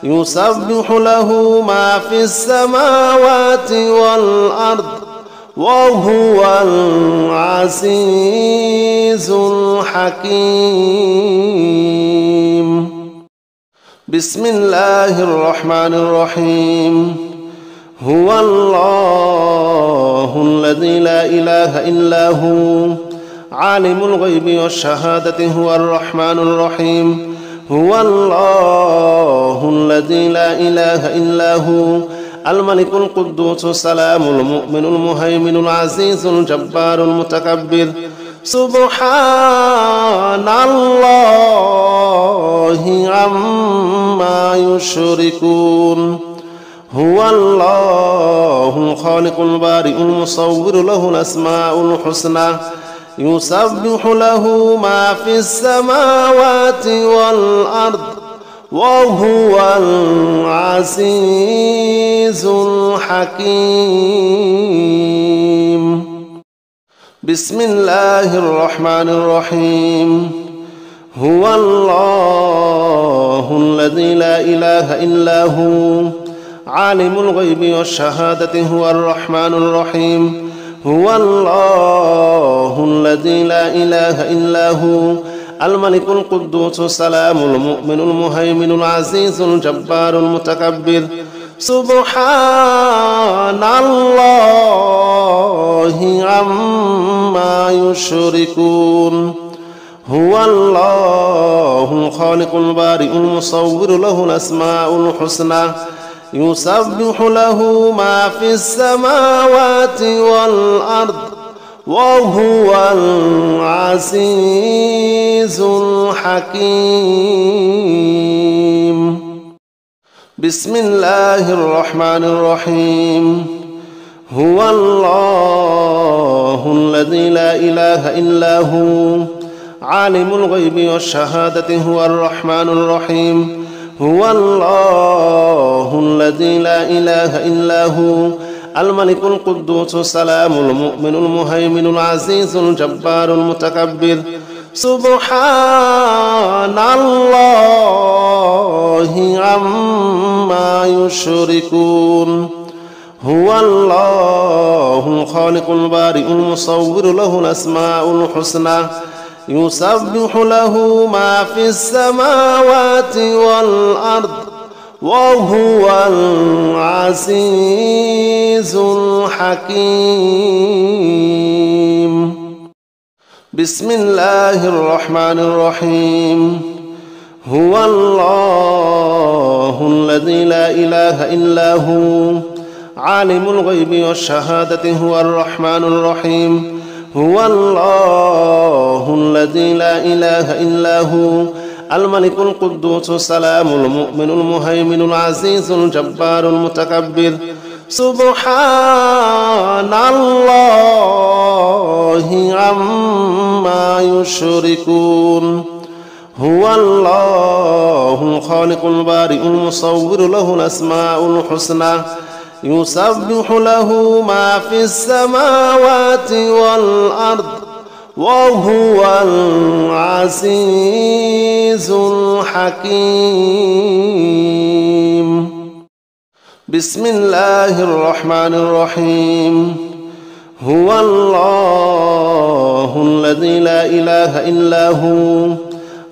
[SPEAKER 1] يسبح له ما في السماوات والأرض وهو العزيز الحكيم بسم الله الرحمن الرحيم هو الله الذي لا إله إلا هو عالم الغيب والشهادة هو الرحمن الرحيم هو الله الذي لا إله إلا هو الملك القدوس السلام المؤمن المهيمن العزيز الجبار المتكبر سبحان الله عما يشركون هو الله الخالق البارئ المصور له الأسماء الحسنى يسبح له ما في السماوات والأرض وهو العزيز الحكيم بسم الله الرحمن الرحيم هو الله الذي لا إله إلا هو عالم الغيب والشهادة هو الرحمن الرحيم هو الله الذي لا إله إلا هو الملك القدوس السلام المؤمن المهيمن العزيز الجبار المتكبر سبحان الله عما يشركون هو الله الخالق البارئ المصور له الأسماء الحسنى يسبح له ما في السماوات والأرض وهو العزيز الحكيم بسم الله الرحمن الرحيم هو الله الذي لا إله إلا هو عالم الغيب والشهادة هو الرحمن الرحيم هو الله الذي لا إله إلا هو الملك القدوس السلام المؤمن المهيمن العزيز الجبار المتكبر سبحان الله عما يشركون هو الله الخالق البارئ المصور له الأسماء الحسنى يسبح له ما في السماوات والأرض وهو العزيز الحكيم. بسم الله الرحمن الرحيم. هو الله الذي لا إله إلا هو عالم الغيب والشهادة هو الرحمن الرحيم. هو الله الذي لا إله إلا هو الملك القدوس السلام المؤمن المهيمن العزيز الجبار المتكبر. سبحان الله عما يشركون. هو الله الخالق البارئ المصور له الأسماء الحسنى يسبح له ما في السماوات والأرض وهو العزيز الحكيم. بسم الله الرحمن الرحيم. هو الله الذي لا إله إلا هو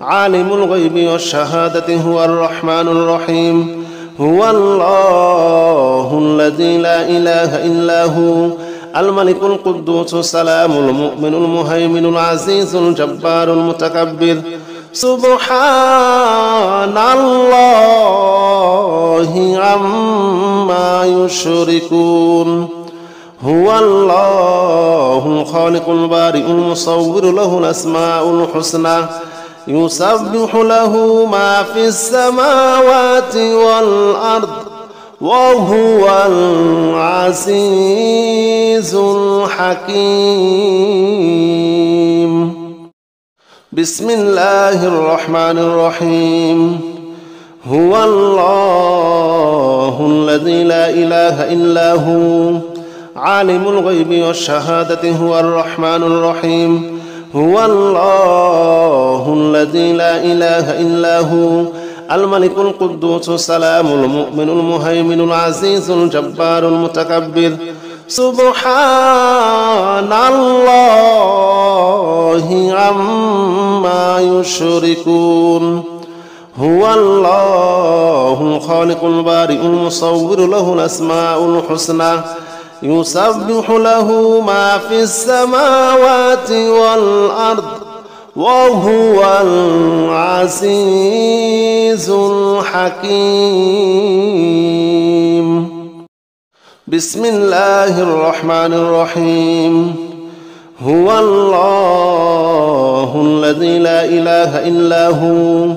[SPEAKER 1] عالم الغيب والشهادة هو الرحمن الرحيم. هو الله الذي لا إله إلا هو الملك القدوس السلام المؤمن المهيمن العزيز الجبار المتكبر. سبحان الله عما يشركون. هو الله الخالق البارئ المصور له الأسماء الحسنى يسبح له ما في السماوات والأرض وهو العزيز الحكيم. بسم الله الرحمن الرحيم. هو الله الذي لا إله إلا هو عالم الغيب والشهادة هو الرحمن الرحيم. هو الله الذي لا إله إلا هو الملك القدوس السلام المؤمن المهيمن العزيز الجبار المتكبر. سبحان الله عما يشركون. هو الله الخالق البارئ المصور له الأسماء الحسنى يسبح له ما في السماوات والأرض وهو العزيز الحكيم. بسم الله الرحمن الرحيم. هو الله الذي لا إله إلا هو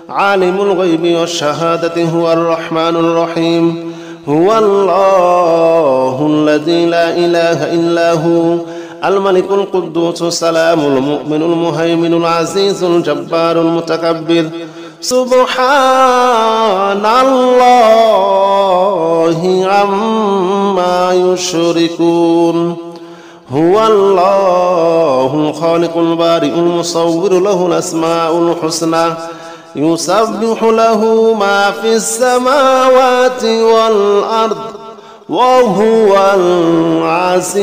[SPEAKER 1] عالم الغيب والشهادة هو الرحمن الرحيم. هو الله الذي لا إله إلا هو الملك القدوس السلام المؤمن المهيمن العزيز الجبار المتكبر. سبحان الله عما يشركون. هو الله الخالق البارئ المصور له الأسماء الحسنى يسبح له ما في السماوات والأرض وهو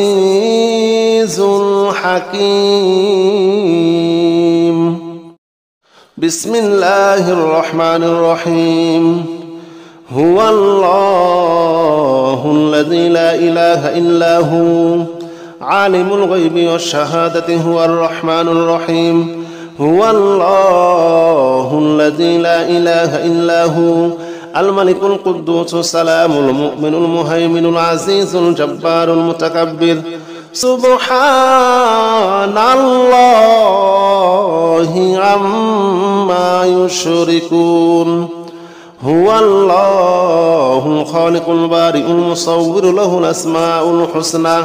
[SPEAKER 1] العزيز الحكيم. بسم الله الرحمن الرحيم. هو الله الذي لا إله إلا هو عالم الغيب والشهادة هو الرحمن الرحيم. هو الله الذي لا إله إلا هو الملك القدوس السلام المؤمن المهيمن العزيز الجبار المتكبر. سبحان الله عما يشركون. هو الله الخالق البارئ المصور له الأسماء الحسنى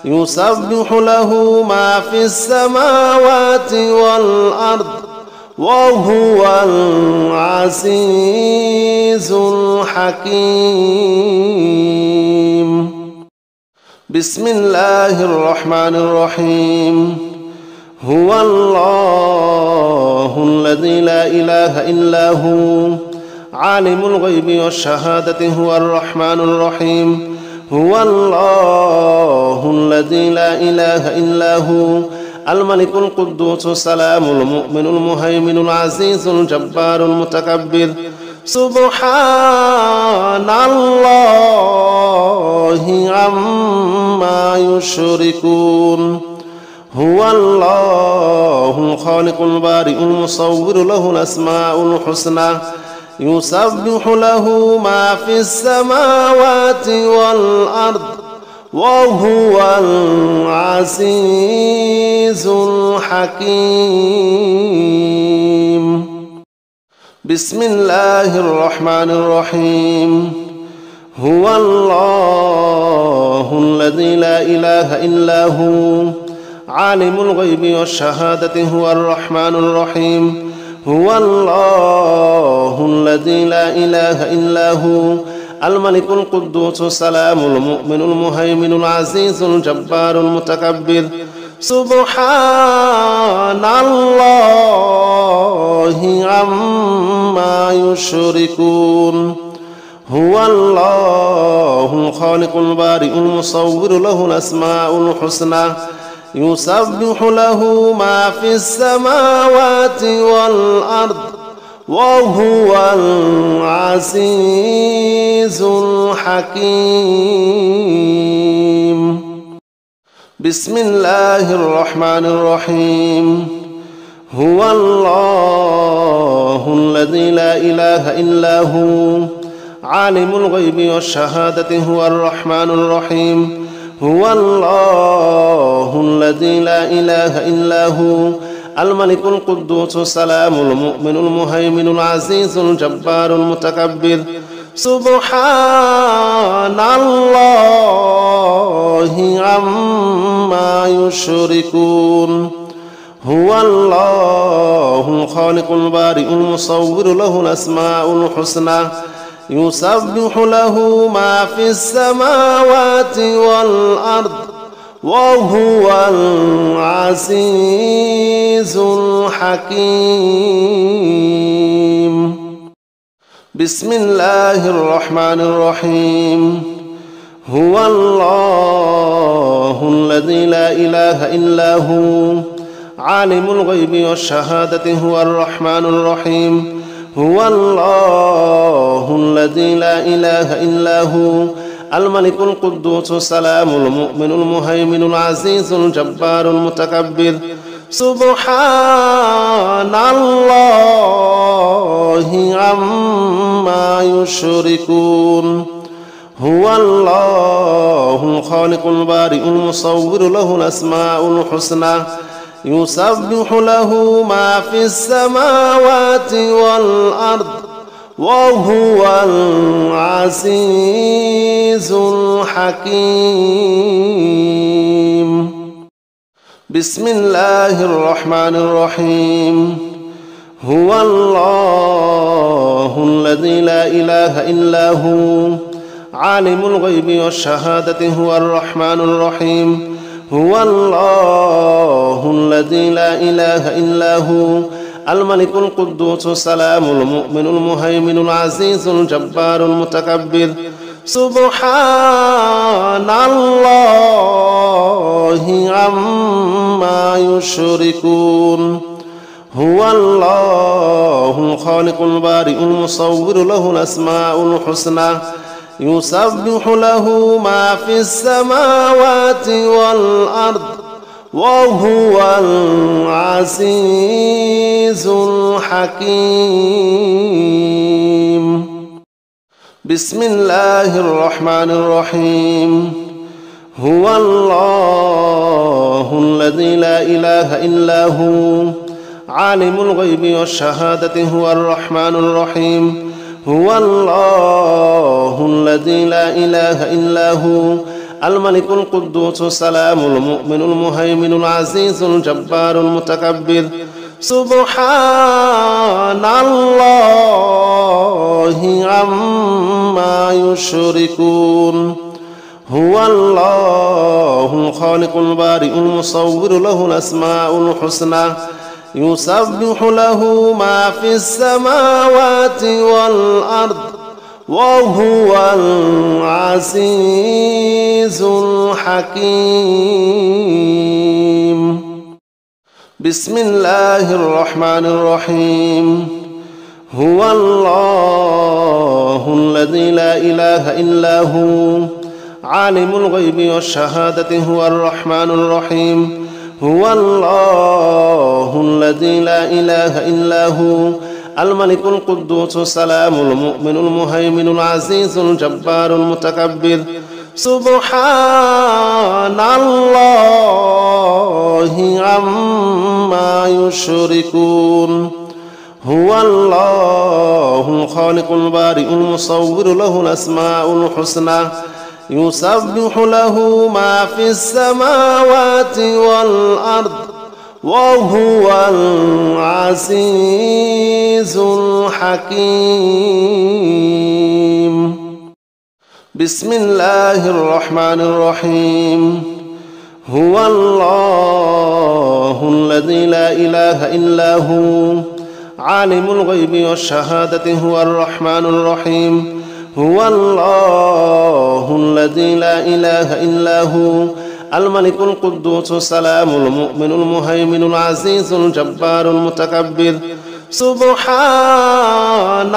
[SPEAKER 1] يسبح له ما في السماوات والأرض وهو العزيز الحكيم. بسم الله الرحمن الرحيم. هو الله الذي لا إله إلا هو عالم الغيب والشهادة هو الرحمن الرحيم. هو الله الذي لا إله إلا هو الملك القدوس السلام المؤمن المهيمن العزيز الجبار المتكبر سبحان الله عما يشركون هو الله الخالق البارئ المصور له الأسماء الحسنى يسبح له ما في السماوات والأرض وهو العزيز الحكيم بسم الله الرحمن الرحيم هو الله الذي لا إله إلا هو عالم الغيب والشهادة هو الرحمن الرحيم هو الله الذي لا إله إلا هو الملك القدوس السلام المؤمن المهيمن العزيز الجبار المتكبر سبحان الله عما يشركون هو الله الخالق البارئ المصور له الأسماء الحسنى يسبح له ما في السماوات والأرض وهو العزيز الحكيم بسم الله الرحمن الرحيم هو الله الذي لا إله إلا هو عالم الغيب والشهادة هو الرحمن الرحيم هو الله الذي لا إله إلا هو الملك القدوس السلام المؤمن المهيمن العزيز الجبار المتكبر سبحان الله عما يشركون هو الله الخالق البارئ المصور له الأسماء الحسنى يسبح له ما في السماوات والأرض وهو العزيز الحكيم بسم الله الرحمن الرحيم هو الله الذي لا إله إلا هو عالم الغيب والشهادة هو الرحمن الرحيم هو الله الذي لا إله إلا هو الملك القدوس السلام المؤمن المهيمن العزيز الجبار المتكبر سبحان الله عما يشركون هو الله الخالق البارئ المصور له الأسماء الحسنى يسبح له ما في السماوات والأرض وهو العزيز الحكيم بسم الله الرحمن الرحيم هو الله الذي لا إله إلا هو عالم الغيب والشهادة هو الرحمن الرحيم هو الله الذي لا إله إلا هو الملك القدوس السلام المؤمن المهيمن العزيز الجبار المتكبر سبحان الله عما يشركون هو الله الخالق البارئ المصور له الأسماء الحسنى يسبح له ما في السماوات والأرض وهو العزيز الحكيم بسم الله الرحمن الرحيم هو الله الذي لا إله إلا هو عالم الغيب والشهادة هو الرحمن الرحيم هو الله الذي لا إله إلا هو الملك القدوس السلام المؤمن المهيمن العزيز الجبار المتكبر سبحان الله عما يشركون هو الله الخالق البارئ المصور له الأسماء الحسنى يسبح له ما في السماوات والأرض وهو العزيز الحكيم. بسم الله الرحمن الرحيم. هو الله الذي لا إله إلا هو عالم الغيب والشهادة هو الرحمن الرحيم. هو الله الذي لا إله إلا هو الملك القدوس السلام المؤمن المهيمن العزيز الجبار المتكبر. سبحان الله عما يشركون. هو الله الخالق البارئ المصور له الأسماء الحسنى يسبح له ما في السماوات والأرض وهو العزيز الحكيم. بسم الله الرحمن الرحيم. هو الله الذي لا إله إلا هو عالم الغيب والشهادة هو الرحمن الرحيم. هو الله الذي لا إله إلا هو الملك القدوس السلام المؤمن المهيمن العزيز الجبار المتكبر. سبحان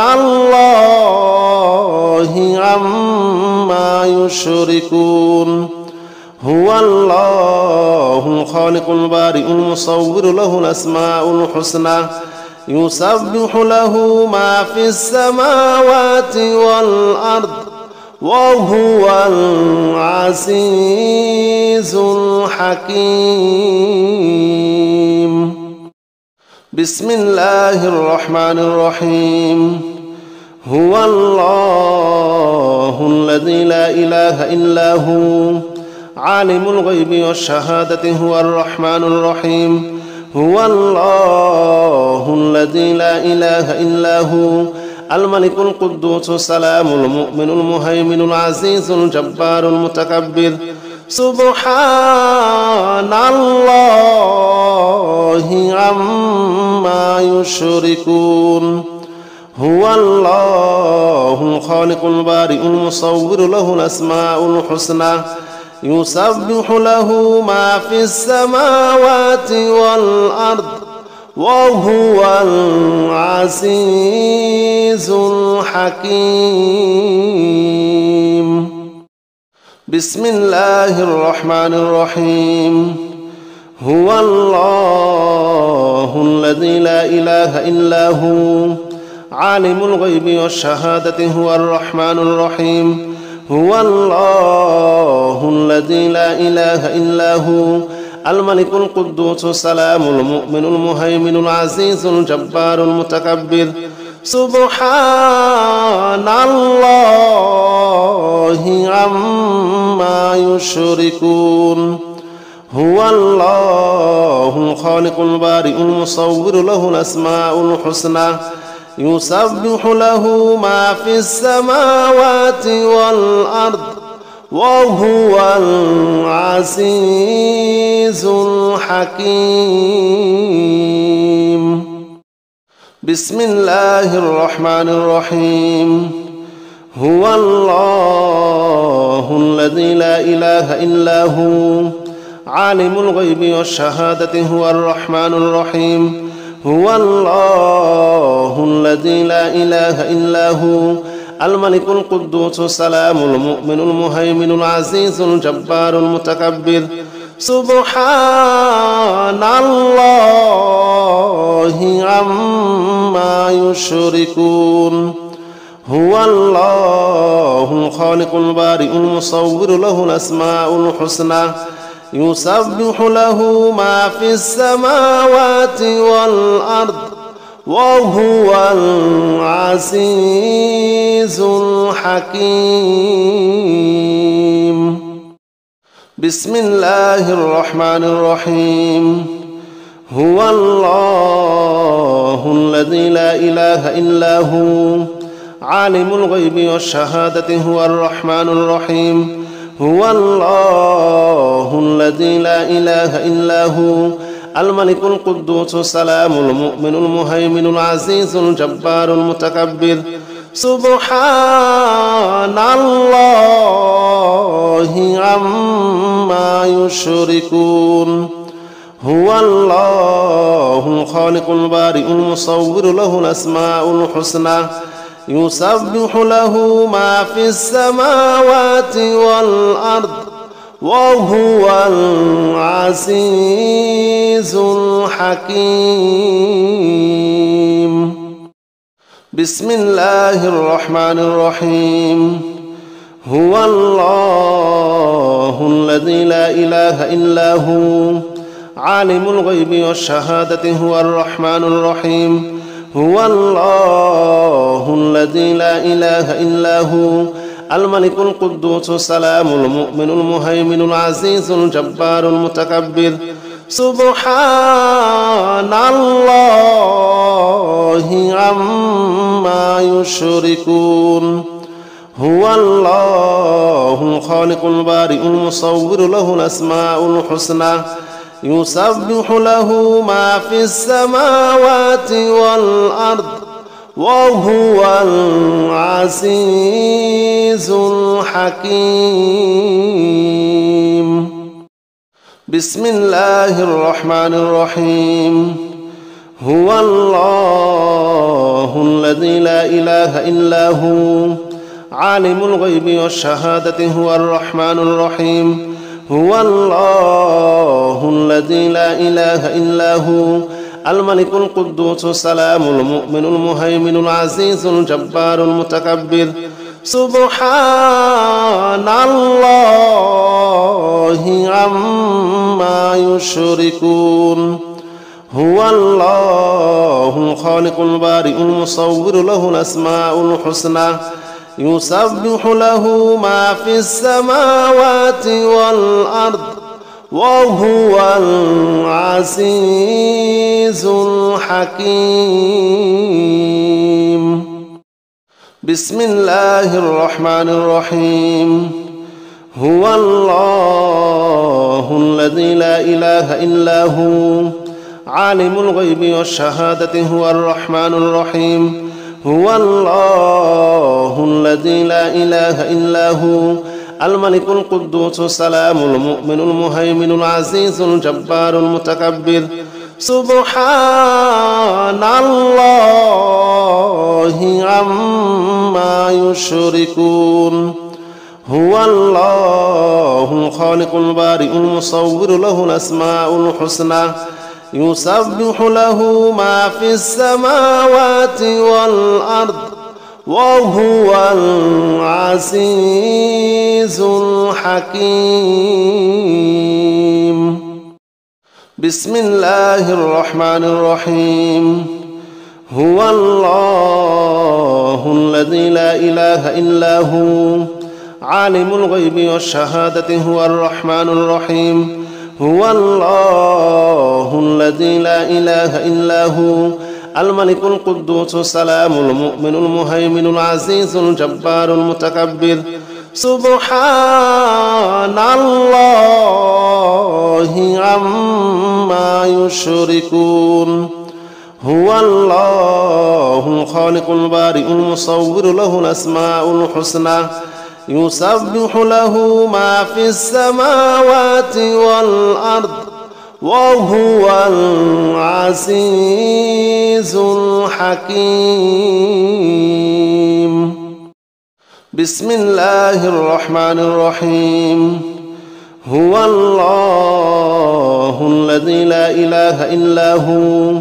[SPEAKER 1] الله عما يشركون. هو الله الخالق البارئ المصور له الأسماء الحسنى يسبح له ما في السماوات والأرض وهو العزيز الحكيم. بسم الله الرحمن الرحيم. هو الله الذي لا إله إلا هو عالم الغيب والشهادة هو الرحمن الرحيم. هو الله الذي لا إله إلا هو الملك القدوس السلام المؤمن المهيمن العزيز الجبار المتكبر. سبحان الله عما يشركون. هو الله الخالق البارئ المصور له الأسماء الحسنى يسبح له ما في السماوات والأرض وهو العزيز الحكيم. بسم الله الرحمن الرحيم. هو الله الذي لا إله إلا هو عالم الغيب والشهادة هو الرحمن الرحيم. هو الله الذي لا إله إلا هو الملك القدوس السلام المؤمن المهيمن العزيز الجبار المتكبر. سبحان الله عما يشركون. هو الله الخالق البارئ المصور له الأسماء الحسنى يسبح له ما في السماوات والأرض وهو العزيز الحكيم. بسم الله الرحمن الرحيم. هو الله الذي لا إله إلا هو عالم الغيب والشهادة هو الرحمن الرحيم. هو الله الذي لا إله إلا هو الملك القدوس السلام المؤمن المهيمن العزيز الجبار المتكبر. سبحان الله عما يشركون. هو الله الخالق البارئ المصور له الأسماء الحسنى يسبح له ما في السماوات والأرض وهو العزيز الحكيم. بسم الله الرحمن الرحيم. هو الله الذي لا إله إلا هو عالم الغيب والشهادة هو الرحمن الرحيم. هو الله الذي لا إله إلا هو الملك القدوس السلام المؤمن المهيمن العزيز الجبار المتكبر. سبحان الله عما يشركون هو الله الخالق البارئ المصور له الأسماء الحسنى يسبح له ما في السماوات والأرض وهو العزيز الحكيم بسم الله الرحمن الرحيم هو الله الذي لا إله إلا هو عالم الغيب والشهادة هو الرحمن الرحيم هو الله الذي لا إله إلا هو الملك القدوس السلام المؤمن المهيمن العزيز الجبار المتكبر سبحان الله عما يشركون هو الله الخالق البارئ المصور له الأسماء الحسنى يسبح له ما في السماوات والأرض وهو العزيز الحكيم بسم الله الرحمن الرحيم هو الله الذي لا إله إلا هو عالم الغيب والشهادة هو الرحمن الرحيم هو الله الذي لا إله إلا هو الملك القدوس السلام المؤمن المهيمن العزيز الجبار المتكبر سبحان الله عما يشركون هو الله الخالق البارئ المصور له الأسماء الحسنى يسبح له ما في السماوات والأرض وهو العزيز الحكيم بسم الله الرحمن الرحيم هو الله الذي لا إله إلا هو عالم الغيب والشهادة هو الرحمن الرحيم هو الله الذي لا إله إلا هو الملك القدوس السلام المؤمن المهيمن العزيز الجبار المتكبر سبحان الله عما يشركون هو الله الخالق البارئ المصور له الأسماء الحسنى يسبح له ما في السماوات والأرض وهو العزيز الحكيم بسم الله الرحمن الرحيم هو الله الذي لا إله إلا هو عالم الغيب والشهادة هو الرحمن الرحيم هو الله الذي لا إله إلا هو الملك القدوس السلام المؤمن المهيمن العزيز الجبار المتكبر سبحان الله عما يشركون هو الله الخالق البارئ المصور له الأسماء الحسنى يسبح له ما في السماوات والأرض وهو العزيز الحكيم بسم الله الرحمن الرحيم هو الله الذي لا إله إلا هو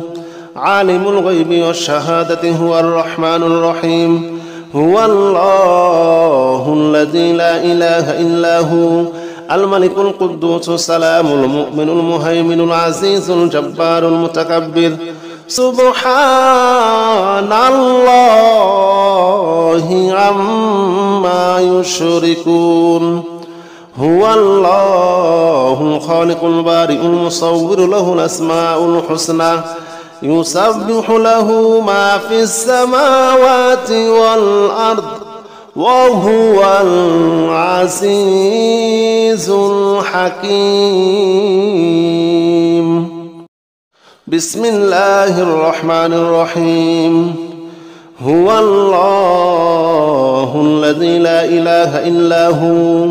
[SPEAKER 1] عالم الغيب والشهادة هو الرحمن الرحيم هو الله الذي لا إله إلا هو الملك القدوس السلام المؤمن المهيمن العزيز الجبار المتكبر سبحان الله عما يشركون هو الله الخالق البارئ المصور له الأسماء الحسنى يسبح له ما في السماوات والأرض وهو العزيز الحكيم بسم الله الرحمن الرحيم هو الله الذي لا إله إلا هو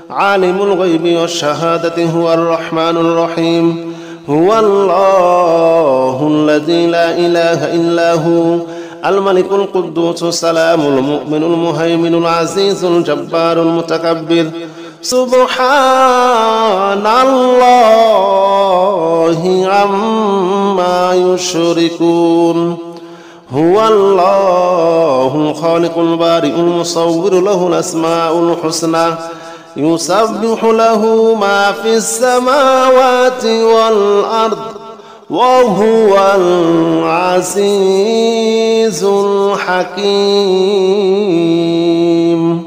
[SPEAKER 1] عالم الغيب والشهادة هو الرحمن الرحيم هو الله الذي لا إله إلا هو الملك القدوس السلام المؤمن المهيمن العزيز الجبار المتكبر سبحان الله عما يشركون هو الله الخالق البارئ المصور له الأسماء الحسنى يسبح له ما في السماوات والأرض وهو العزيز الحكيم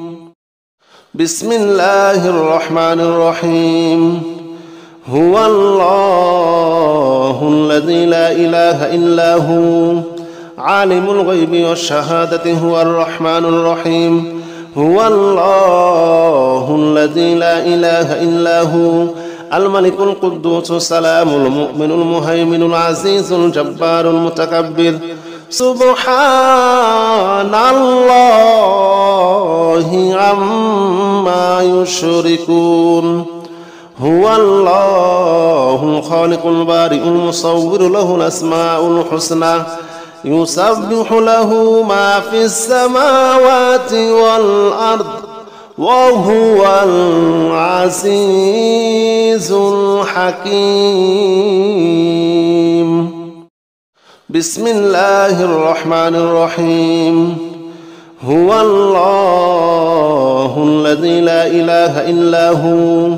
[SPEAKER 1] بسم الله الرحمن الرحيم هو الله الذي لا إله إلا هو عالم الغيب والشهادة هو الرحمن الرحيم هو الله الذي لا إله إلا هو الملك القدوس السلام المؤمن المهيمن العزيز الجبار المتكبر سبحان الله عما يشركون هو الله الخالق البارئ المصور له الأسماء الحسنى يسبح له ما في السماوات والأرض وهو العزيز الحكيم بسم الله الرحمن الرحيم هو الله الذي لا إله إلا هو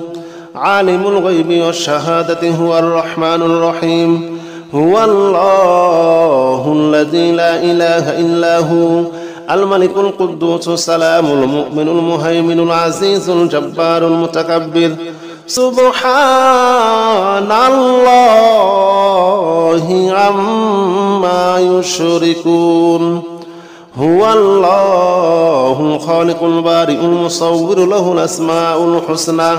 [SPEAKER 1] عالم الغيب والشهادة هو الرحمن الرحيم هو الله الذي لا إله إلا هو الملك القدوس السلام المؤمن المهيمن العزيز الجبار المتكبر سبحان الله عما يشركون هو الله الخالق البارئ المصور له الأسماء الحسنى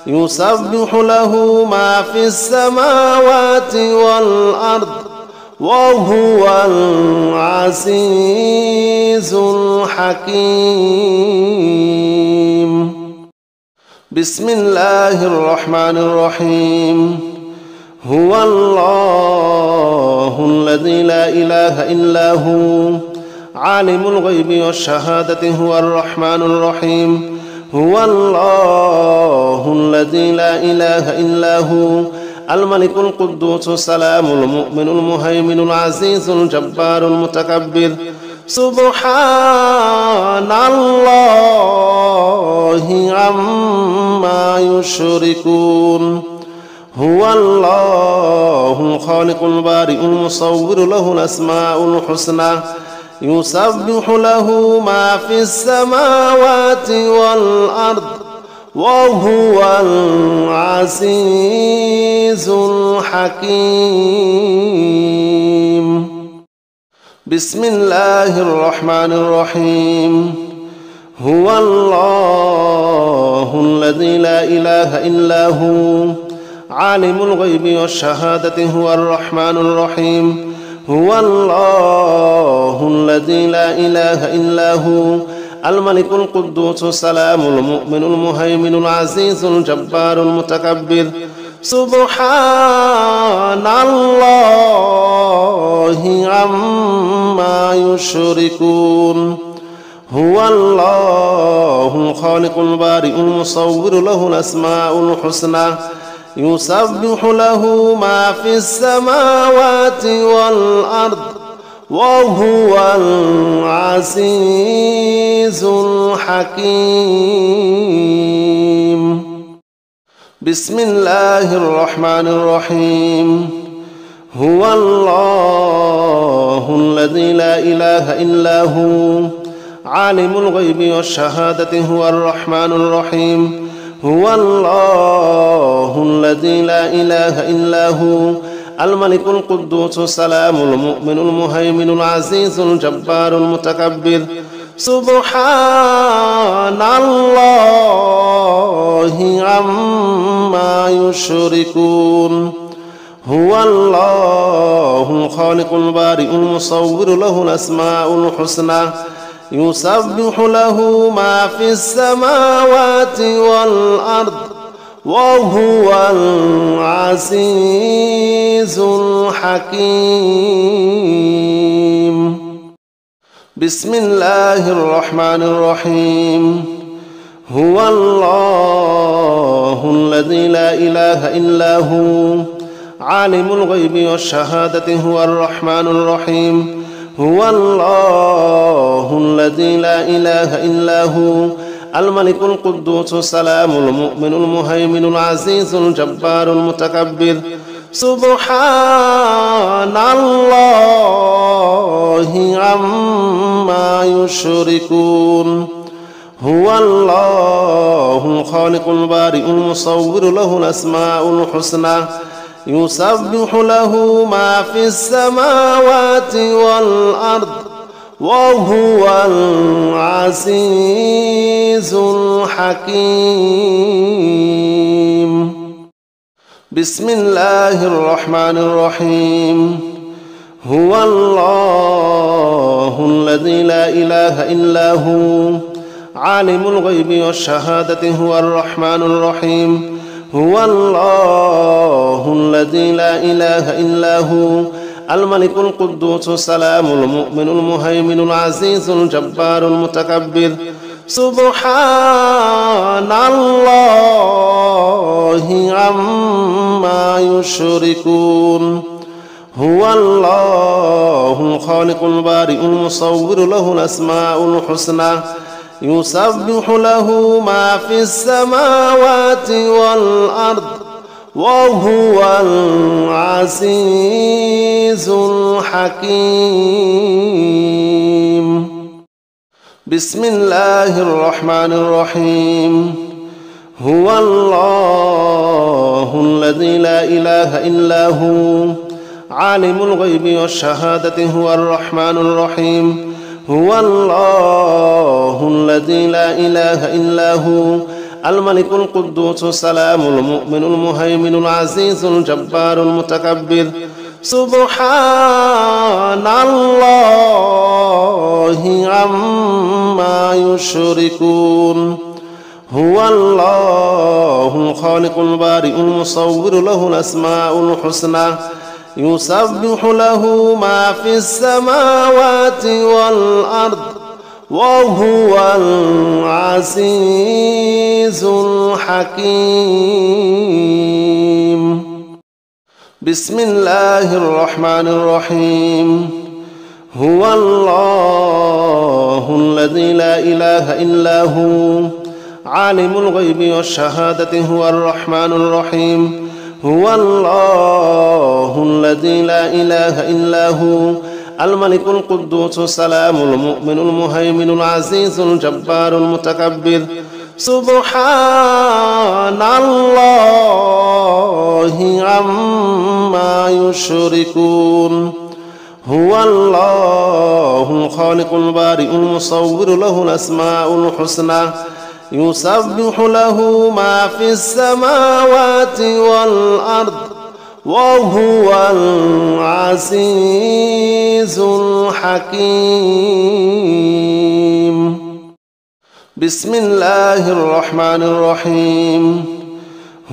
[SPEAKER 1] يسبح له ما في السماوات والأرض وهو العزيز الحكيم بسم الله الرحمن الرحيم هو الله الذي لا إله إلا هو عالم الغيب والشهادة هو الرحمن الرحيم هو الله الذي لا إله إلا هو الملك القدوس السلام المؤمن المهيمن العزيز الجبار المتكبر سبحان الله عما يشركون هو الله الخالق البارئ المصور له الأسماء الحسنى يسبح له ما في السماوات والأرض وهو العزيز الحكيم بسم الله الرحمن الرحيم هو الله الذي لا إله إلا هو عالم الغيب والشهادة هو الرحمن الرحيم هو الله الذي لا إله إلا هو الملك القدوس السلام المؤمن المهيمن العزيز الجبار المتكبر سبحان الله عما يشركون هو الله الخالق البارئ المصور له الأسماء الحسنى يسبح له ما في السماوات والأرض وهو العزيز الحكيم بسم الله الرحمن الرحيم هو الله الذي لا إله إلا هو عالم الغيب والشهادة هو الرحمن الرحيم هو الله الذي لا إله إلا هو الملك القدوس السلام المؤمن المهيمن العزيز الجبار المتكبر سبحان الله عما يشركون هو الله الخالق البارئ المصور له الأسماء الحسنى يسبح له ما في السماوات والأرض وهو العزيز الحكيم. بسم الله الرحمن الرحيم. هو الله الذي لا إله إلا هو عالم الغيب والشهادة هو الرحمن الرحيم. هو الله الذي لا إله إلا هو الملك القدوس السلام المؤمن المهيمن العزيز الجبار المتكبر. سبحان الله عما يشركون. هو الله الخالق البارئ المصور له الأسماء الحسنى يسبح له ما في السماوات والأرض وهو العزيز الحكيم. بسم الله الرحمن الرحيم. هو الله الذي لا إله إلا هو عالم الغيب والشهادة هو الرحمن الرحيم. هو الله الذي لا إله إلا هو الملك القدوس السلام المؤمن المهيمن العزيز الجبار المتكبر. سبحان الله عما يشركون. هو الله الخالق البارئ المصور له الأسماء الحسنى يسبح له ما في السماوات والأرض وهو العزيز الحكيم. بسم الله الرحمن الرحيم. هو الله الذي لا إله إلا هو عالم الغيب والشهادة هو الرحمن الرحيم. هو الله الذي لا إله إلا هو الملك القدوس السلام المؤمن المهيمن العزيز الجبار المتكبر. سبحان الله عما يشركون. هو الله الخالق البارئ المصور له الأسماء الحسنى يسبح له ما في السماوات والأرض وهو العزيز الحكيم. بسم الله الرحمن الرحيم. هو الله الذي لا إله إلا هو عالم الغيب والشهادة هو الرحمن الرحيم. هو الله الذي لا إله إلا هو الملك القدوس السلام المؤمن المهيمن العزيز الجبار المتكبر. سبحان الله عما يشركون. هو الله الخالق البارئ المصور له الأسماء الحسنى يسبح له ما في السماوات والأرض وهو العزيز الحكيم. بسم الله الرحمن الرحيم.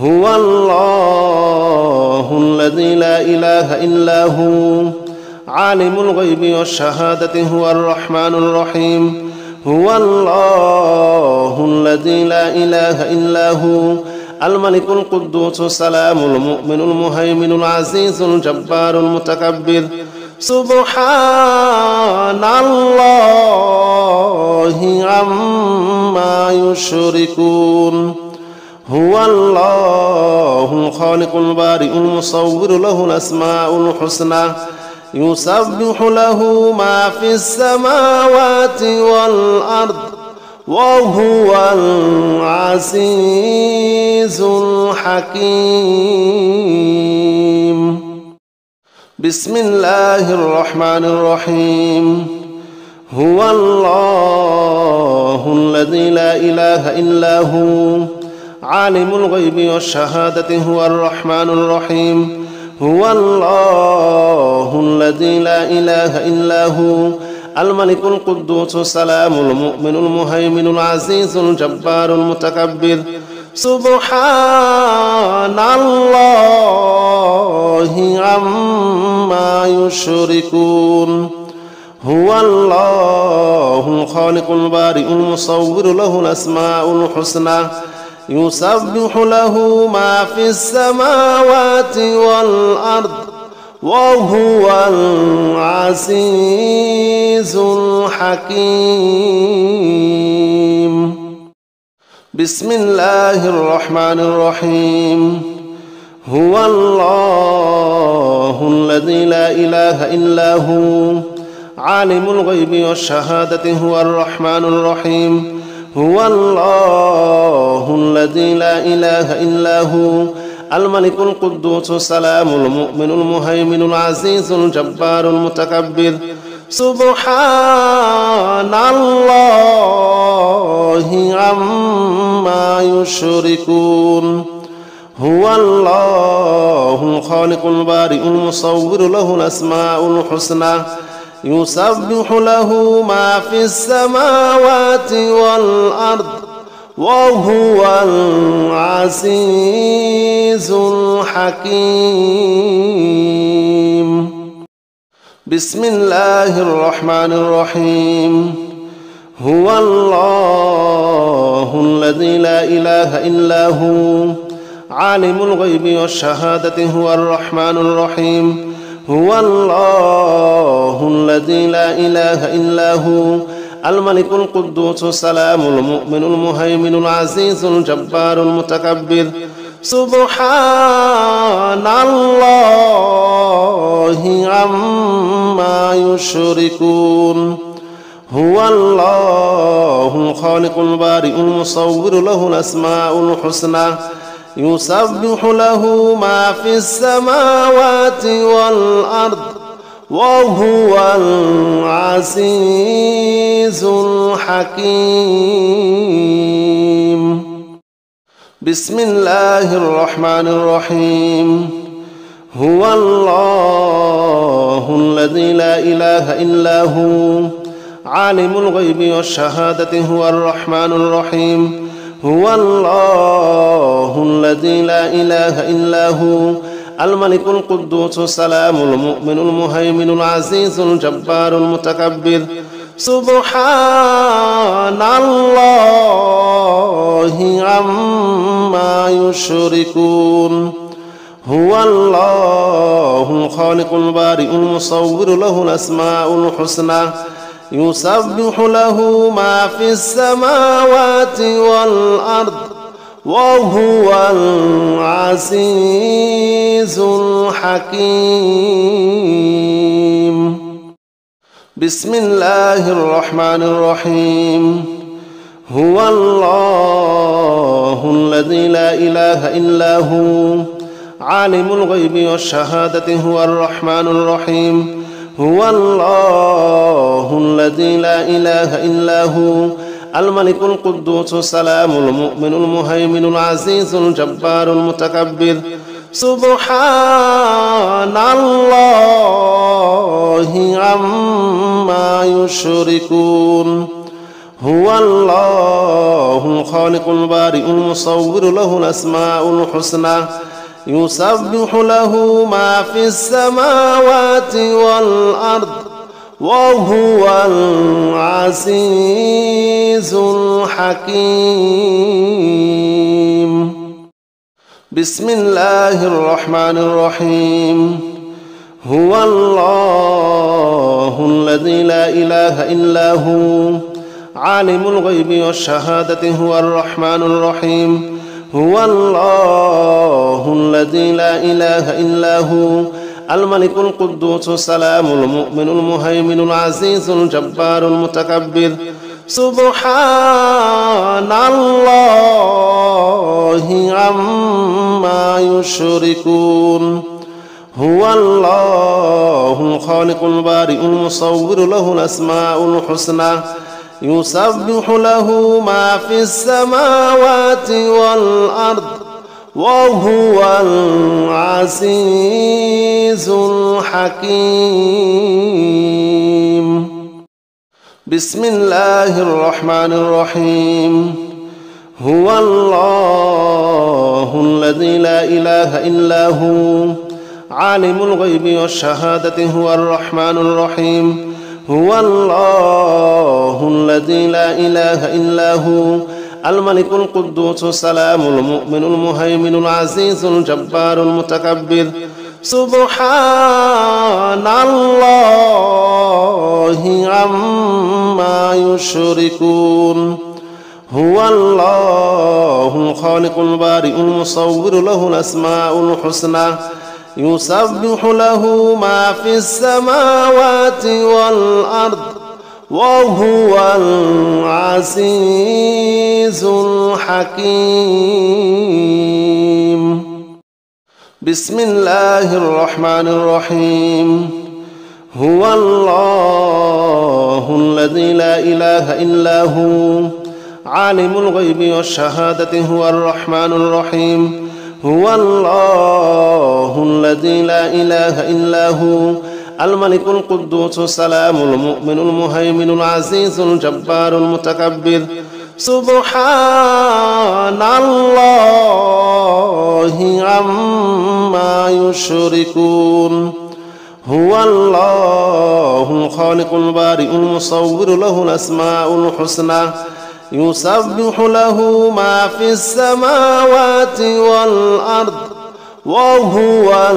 [SPEAKER 1] هو الله الذي لا إله إلا هو عالم الغيب والشهادة هو الرحمن الرحيم. هو الله الذي لا إله إلا هو الملك القدوس السلام المؤمن المهيمن العزيز الجبار المتكبر. سبحان الله عما يشركون. هو الله الخالق البارئ المصور له الأسماء الحسنى يسبح له ما في السماوات والأرض وهو العزيز الحكيم. بسم الله الرحمن الرحيم. هو الله الذي لا إله إلا هو عالم الغيب والشهادة هو الرحمن الرحيم. هو الله الذي لا إله إلا هو الملك القدوس السلام المؤمن المهيمن العزيز الجبار المتكبر سبحان الله عما يشركون هو الله الخالق البارئ المصور له الأسماء الحسنى يسبح له ما في السماوات والأرض وهو العزيز الحكيم بسم الله الرحمن الرحيم هو الله الذي لا إله إلا هو عالم الغيب والشهادة هو الرحمن الرحيم هو الله الذي لا إله إلا هو الملك القدوس السلام المؤمن المهيمن العزيز الجبار المتكبر سبحان الله عما يشركون هو الله الخالق البارئ المصور له الأسماء الحسنى يسبح له ما في السماوات والأرض وهو العزيز الحكيم بسم الله الرحمن الرحيم هو الله الذي لا إله إلا هو عالم الغيب والشهادة هو الرحمن الرحيم هو الله الذي لا إله إلا هو الملك القدوس السلام المؤمن المهيمن العزيز الجبار المتكبر سبحان الله عما يشركون هو الله الخالق البارئ المصور له الأسماء الحسنى يسبح له ما في السماوات والأرض وهو العزيز الحكيم بسم الله الرحمن الرحيم هو الله الذي لا إله إلا هو عالم الغيب والشهادة هو الرحمن الرحيم هو الله الذي لا إله إلا هو الملك القدوس السلام المؤمن المهيمن العزيز الجبار المتكبر سبحان الله عما يشركون هو الله الخالق البارئ المصور له الأسماء الحسنى يسبح له ما في السماوات والأرض وهو العزيز الحكيم بسم الله الرحمن الرحيم هو الله الذي لا إله إلا هو عالم الغيب والشهادة هو الرحمن الرحيم هو الله الذي لا إله إلا هو الملك القدوس السلام المؤمن المهيمن العزيز الجبار المتكبر سبحان الله عما يشركون هو الله الخالق البارئ المصور له الأسماء الحسنى يسبح له ما في السماوات والأرض وهو العزيز الحكيم بسم الله الرحمن الرحيم هو الله الذي لا إله إلا هو عالم الغيب والشهادة هو الرحمن الرحيم هو الله الذي لا إله إلا هو الملك القدوس السلام المؤمن المهيمن العزيز الجبار المتكبر سبحان الله عما يشركون هو الله الخالق البارئ المصور له الأسماء الحسنى يسبح له ما في السماوات والأرض وهو العزيز حكيم. بسم الله الرحمن الرحيم. هو الله الذي لا إله إلا هو عالم الغيب والشهادة هو الرحمن الرحيم. هو الله الذي لا إله إلا هو الملك القدوس السلام المؤمن المهيمن العزيز الجبار المتكبر. سبحان الله عما يشركون. هو الله الخالق البارئ المصور له الأسماء الحسنى يسبح له ما في السماوات والأرض وهو العزيز الحكيم. بسم الله الرحمن الرحيم. هو الله الذي لا إله إلا هو عالم الغيب والشهادة هو الرحمن الرحيم. هو الله الذي لا إله إلا هو الملك القدوس السلام المؤمن المهيمن العزيز الجبار المتكبر. سبحان الله عما يشركون. هو الله الخالق البارئ المصور له الأسماء الحسنى يسبح له ما في السماوات والأرض وهو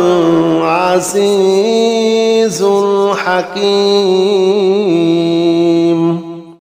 [SPEAKER 1] العزيز الحكيم.